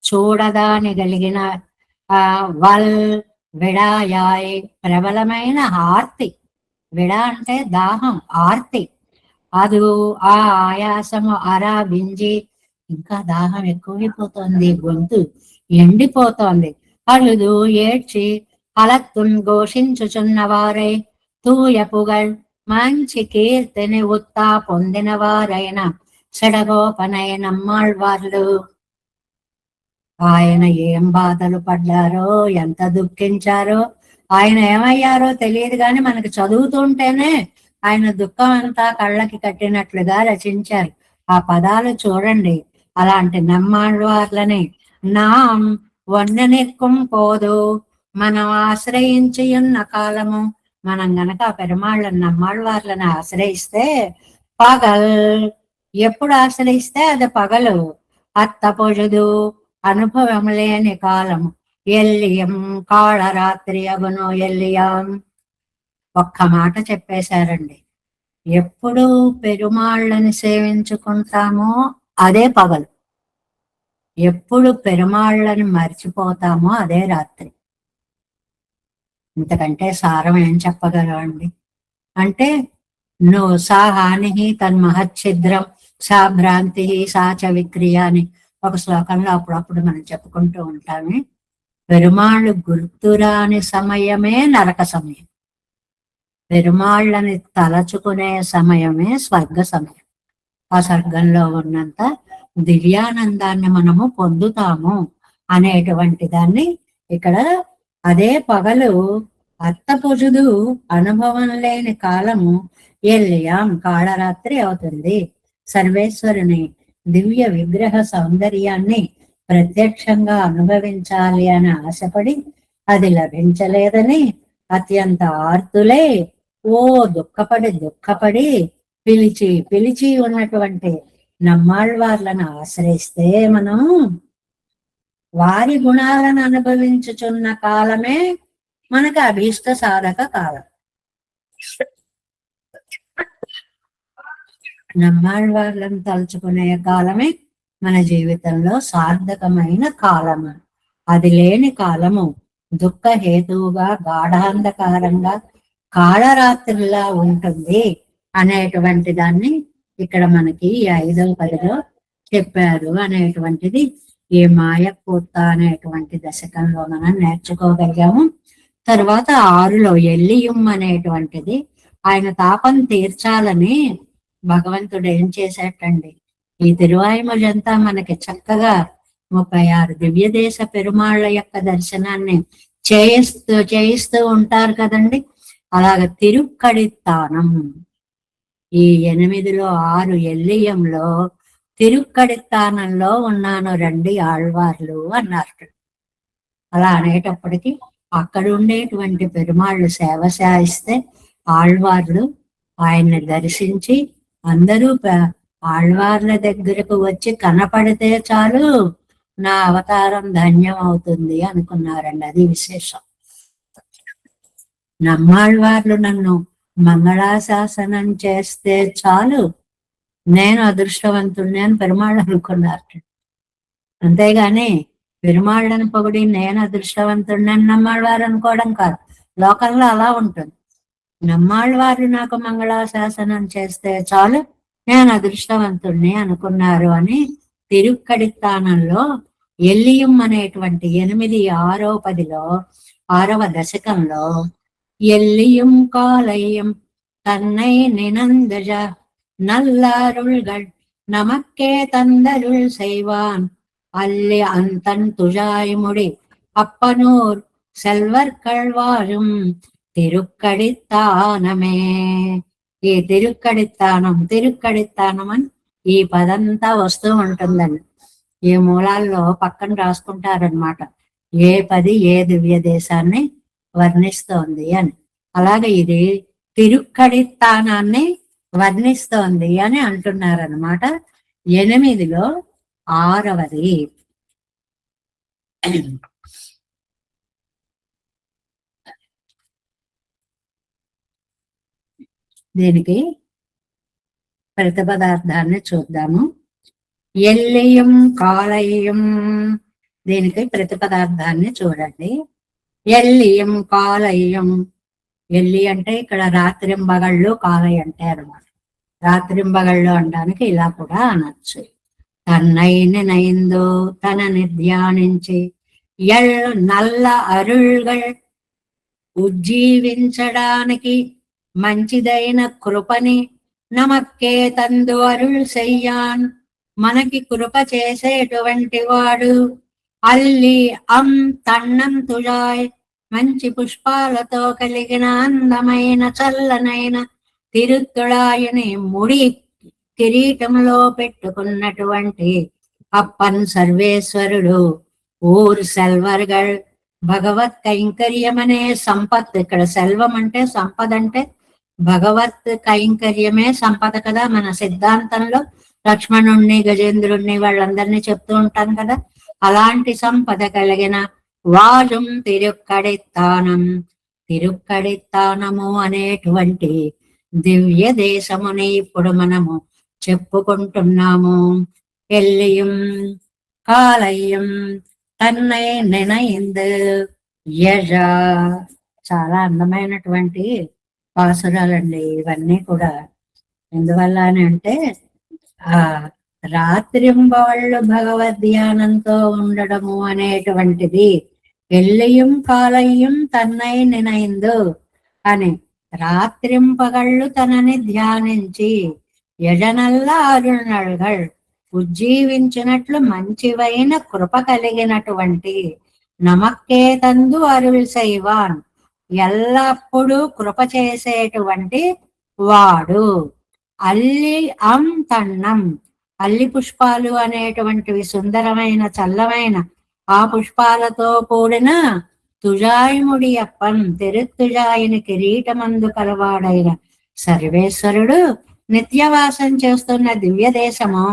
చూడదాని కలిగిన వల్ విడాయాయ్ ప్రబలమైన ఆర్తి. విడ అంటే దాహం, ఆర్తి. అది ఆ ఆయాసము అరాబించి ఇంకా దాహం ఎక్కువైపోతుంది, గొంతు ఎండిపోతోంది. అలుదు ఏడ్చి అలత్తున్ ఘోషించుచున్నవారై తూయ పుగళ్ మంచి కీర్తిని ఉత్తా పొందిన వారైన సడగోపనైనమ్మాళ్వార్లు ఆయన ఏం బాధలు పడ్డారో, ఎంత దుఃఖించారో, ఆయన ఏమయ్యారో తెలియదు కానీ మనకి చదువుతుంటేనే ఆయన దుఃఖం అంతా కళ్ళకి కట్టినట్లుగా రచించారు. ఆ పదాలు చూడండి. అలాంటి నమ్మాళ్వార్లని నాం వన్నెనిక్కుం పోదు, మనం ఆశ్రయించి ఉన్న కాలము, మనం గనక పెరుమాళ్ళని నమ్మాళ్వార్లని ఆశ్రయిస్తే పగల్, ఎప్పుడు ఆశ్రయిస్తే అది పగలు, అత్త పొజుదు అనుభవం లేని కాలము, ఎల్లియం కాళరాత్రి అగును ఎల్లియాం. ఒక్క మాట చెప్పేశారండి. ఎప్పుడు పెరుమాళ్ళని సేవించుకుంటామో అదే పగలు, ఎప్పుడు పెరుమాళ్ళని మర్చిపోతామో అదే రాత్రి. ఇంతకంటే సారం ఏం చెప్పగలవండి? అంటే నువ్వు సా హాని తన్మహచ్చిద్రం సా భ్రాంతి సా చ విక్రియ అని ఒక శ్లోకంలో అప్పుడప్పుడు మనం చెప్పుకుంటూ ఉంటామే. పెరుమాళ్ళు గుర్తురాని సమయమే నరక సమయం, పెరుమాళ్ళని తలచుకునే సమయమే స్వర్గ సమయం. ఆ స్వర్గంలో ఉన్నంత దివ్యానందాన్ని మనము పొందుతాము అనేటువంటి దాన్ని ఇక్కడ అదే పగలు, అత్త పొజుదు అనుభవం లేని కాలము, ఎల్లియాం కాళరాత్రి అవుతుంది. సర్వేశ్వరుని దివ్య విగ్రహ సౌందర్యాన్ని ప్రత్యక్షంగా అనుభవించాలి అని ఆశపడి అది లభించలేదని అత్యంత ఆర్తులే ఓ దుఃఖపడి పిలిచి పిలిచి ఉన్నటువంటి నమ్మాళ్వార్లను ఆశ్రయిస్తే మనం వారి గుణాలను అనుభవించుచున్న కాలమే మనకు అభీష్ట సాధక కాలం. నమ్మాళ్వార్లను తలుచుకునే కాలమే మన జీవితంలో సార్థకమైన కాలము. అది లేని కాలము దుఃఖ హేతువుగా గాఢాంధకారంగా కాళరాత్రిలా ఉంటుంది అనేటువంటి దాన్ని ఇక్కడ మనకి 5వ పదిలో చెప్పారు అనేటువంటిది ఈ మాయకూత అనేటువంటి దశకంలో మనం నేర్చుకోగలిగాము. తర్వాత 6లో ఎల్లియుం అనేటువంటిది ఆయన తాపం తీర్చాలని భగవంతుడు ఏం చేసేటండి, ఈ తిరువాయిమొഴి అంతా మనకి చక్కగా 36 దివ్య దేశ పెరుమాళ్ళ యొక్క దర్శనాన్ని చేయిస్తూ ఉంటారు కదండి. అలాగ తిరుక్కడిత్తానం, ఈ 8లో 6 ఎల్లియంలో తిరుక్కడిత్తానంలో ఉన్నాను రండి ఆళ్వార్లు అన్నారు. అలా అనేటప్పటికీ అక్కడ ఉండేటువంటి పెరుమాళ్ళు సేవ సాయిస్తే ఆళ్వార్లు ఆయన్ని దర్శించి అందరూ ఆళ్వార్ల దగ్గరకు వచ్చి కనపడితే చాలు నా అవతారం ధన్యం అవుతుంది అనుకున్నారండి. అది విశేషం. నమ్మాళ్వార్లు నన్ను మంగళాశాసనం చేస్తే చాలు నేను అదృష్టవంతుడిని అని పెరుమాళ్ళు అనుకున్నారు. అంతేగాని పెరుమాళ్ళని పొగిడి నేను అదృష్టవంతుడిని నమ్మాళ్ళవారు అనుకోవడం కాదు, లోకంలో అలా ఉంటుంది. నమ్మాళ్ళవారు నాకు మంగళాశాసనం చేస్తే చాలు నేను అదృష్టవంతుణ్ణి అనుకున్నారు అని తిరుక్కడితానంలో ఎల్లియం అనేటువంటి 8, 6వ 10లో 6వ దశకంలో ఎల్లియం కాలయ్యం తన్నై నినందజ నల్లారుల్గడ్ నమక్కే తందరుల్ செய்வான் அல்லி அந்தன் துழாய்முடி அப்பனூர் செல்வர்கள் வாழும் తిరుక్కడితానమే. ఈ తిరుక్కడితానం అని ఈ పదంతా వస్తూ ఉంటుందండి. ఈ మూలాల్లో పక్కన రాసుకుంటారనమాట, ఏ పది ఏ దివ్య దేశాన్ని వర్ణిస్తోంది అని. అలాగే ఇది తిరుక్కడితానాన్ని వర్ణిస్తోంది అని అంటున్నారనమాట. 8లో 6వది. దీనికి ప్రతిపదార్థాన్ని చూద్దాము. ఎల్లియం కాలయ్యం, దీనికి ప్రతిపదార్థాన్ని చూడండి. ఎల్లియం కాలయ్యం, ఎల్లి అంటే ఇక్కడ రాత్రింబగళ్ళు, కాలయ్య అంటే అనమాట రాత్రింబగళ్ళు అనడానికి ఇలా కూడా అనొచ్చు. తన్నైని నైందు తనని ధ్యానించి ఎళ్ళు నల్ల అరుள்கள் ఉజ్జీవించడానికి మంచిదైన కృపని నమక్కే తందు అరుళ్ చెయ్యాన్, మనకి కృప చేసేటువంటి వాడు. అల్లి తన్నం తుజాయ్, మంచి పుష్పాలతో కలిగిన అందమైన చల్లనైన తిరుత్తుళాయని ముడి కిరీటంలో పెట్టుకున్నటువంటి అప్పన్ సర్వేశ్వరుడు. ఊర్ సెల్వర్గల్, భగవత్ కైంకర్యం అనే సంపత్. ఇక్కడ సెల్వం అంటే సంపద, అంటే భగవత్ కైంకర్యమే సంపద కదా. మన సిద్ధాంతంలో లక్ష్మణుణ్ణి, గజేంద్రుణ్ణి వాళ్ళందరినీ చెప్తూ ఉంటాం కదా. అలాంటి సంపద కలిగిన వాజం తిరుక్కడితానము అనేటువంటి దివ్య దేశముని ఇప్పుడు మనము చెప్పుకుంటున్నాము. ఎల్లియం కాలయ్యం తన్నై నినైందు యజ. చాలా అందమైనటువంటి పాసురాలండి ఇవన్నీ కూడా. ఎందువల్ల అని అంటే రాత్రింబవళ్ళు భగవద్ధ్యానంతో ఉండడము అనేటువంటిది. ఎల్లియం కాలయ్యం తన్నై నినైందు అని రాత్రింపగళ్ళు తనని ధ్యానించి యజనల్ల అరుణల్గల్ ఉజ్జీవించినట్లు మంచివైన కృప కలిగినటువంటి నమక్కే తందు అరుళ్ సైవాన్, ఎల్లప్పుడూ కృప చేసేటువంటి వాడు. అల్లి తన్నం, అల్లి పుష్పాలు అనేటువంటివి సుందరమైన చల్లమైన ఆ పుష్పాలతో కూడిన తుజాయిముడి అప్పన్, తిరుత్తుజాయిని కిరీటమందు కలవాడైన సర్వేశ్వరుడు నిత్యవాసం చేస్తున్న దివ్య దేశము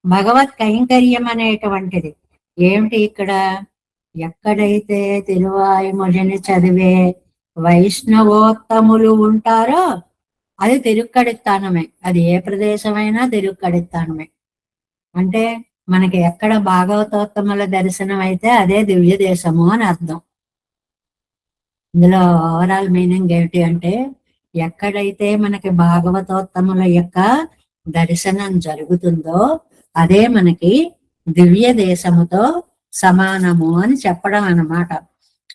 భగవత్ కైంకర్యం అనేటువంటిది. ఏమిటి ఇక్కడ? ఎక్కడైతే తిరువాయిముడిని చదివే వైష్ణవోత్తములు ఉంటారో అది తిరుక్కడితానమే. అది ఏ ప్రదేశమైనా తిరుక్కడితానమే. అంటే మనకి ఎక్కడ భాగవతోత్తముల దర్శనం అయితే అదే దివ్య దేశము అని అర్థం. ఇందులో ఓవరాల్ మీనింగ్ ఏమిటి అంటే, ఎక్కడైతే మనకి భాగవతోత్తముల యొక్క దర్శనం జరుగుతుందో అదే మనకి దివ్య దేశముతో సమానము అని చెప్పడం అన్నమాట.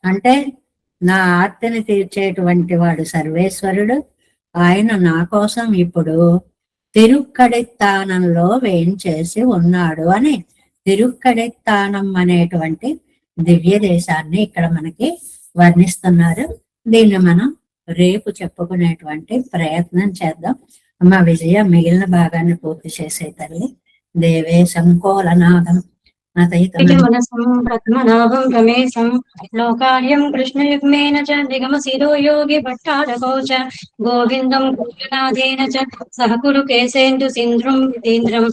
అంటే నా ఆర్తిని తీర్చేటువంటి వాడు సర్వేశ్వరుడు, ఆయన నా కోసం ఇప్పుడు తిరుక్కడితానంలో వేయించేసి ఉన్నాడు అని తిరుక్కడితానం అనేటువంటి దివ్య దేశాన్ని ఇక్కడ మనకి వర్ణిస్తున్నారు. దీన్ని మనం రేపు చెప్పుకునేటువంటి ప్రయత్నం చేద్దాం. అమ్మ విజయ మిగిలిన భాగాన్ని పూర్తి చేసే తల్లి. దేవే సంకోలనాథం పద్మనాభం రమేశం లోకార్యం కృష్ణయుగ్మేన చ నిగమశిరో యోగి భట్టారకౌ చ గోవిందం గోపనాథేన చ సహ కురు కేశేందు సింధుం యతీంద్రం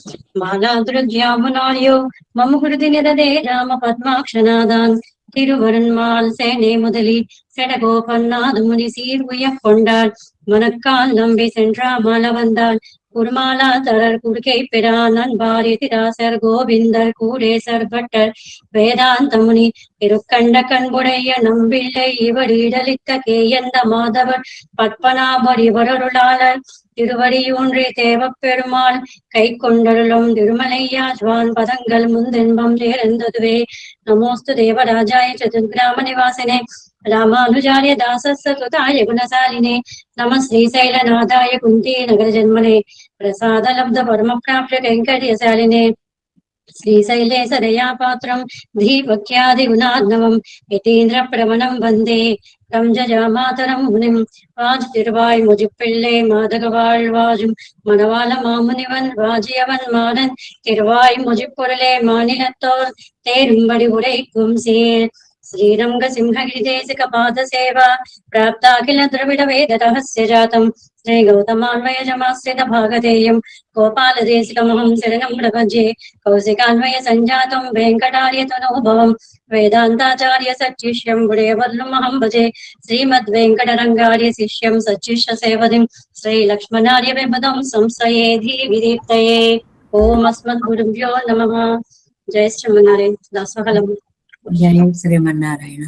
మాలాదృద్యామునార్యో మమ హృది నిదదే రామ పద్మాక్షనాదాన్ திருவருண்மால் சேனை முதலி செடகோபன்னாது முனி சீர் உயக் கொண்டாள் மனக்கால் நம்பி சென்றா மல வந்தாள் குருமாலாதரர் குறுக்கை பிரானன் பாரதிதாசர் கோவிந்தர் கூடேசர் பட்டர் வேதாந்தமுனி திருக்கண்ட கண்புடைய நம்பிள்ளை இவர் இடலித்த கேயந்த மாதவர் பத்மநாபர் இவரருளாளர் திருவடியூன்றி தேவப் பெருமாள் கை கொண்டருளும் திருமலையாஜ்வான் பதங்கள் முந்தின்பம் சேர்ந்ததுவே. நமோஸ்து தேவராஜாய சதுர்கிராம நிவாசினே ராமானுஜாரிய தாசஸ்வதாய குணசாலினே நம ஸ்ரீசைலநாதாய குந்தி நகர ஜன்மனே பிரசாத லப்த பரம பிராப்ய கைங்கர்யசாலினே श्रीशैले सदया पात्रं धीवक्यादि गुणार्णवं यतीन्द्र प्रवणं वन्दे तं जजामातरं मुनिं वाज तिरुवाय मुजिप्पिल्ले मादगवाழ்வாஜும் மணவாள மாமுனிவன் வாஜியவன் மாறன் திருவாய் முஜிப்புரலே மாநிலத்தோர் தேரும்படி உரைக்கும் சீர் श्रीरंग सिंहगिरिदेशिक पाद सेवा प्राप्ताखिल द्रविड वेद रहस्य जातम् श्री गौतमान्वय जमाश्रित भागधेयम् गोपाल देशिकमहं शरणं प्रपद्ये कौशिकान्वय सञ्जातं वेङ्कटार्य तनोभवम् वेदान्ताचार्य सच्शिष्यं गुडेवर्लुमहं भजे श्रीमद्वेङ्कटरङ्गार्य शिष्यं सच्शिष्य सेवदिं श्रीलक्ष्मणार्य विपदं संशये धीविदीप्तये ओम् अस्मद्गुरुभ्यो नमः. जय श्रीमन्नारायण. दासोहलम्. జయ శ్రీమన్నారాయణ.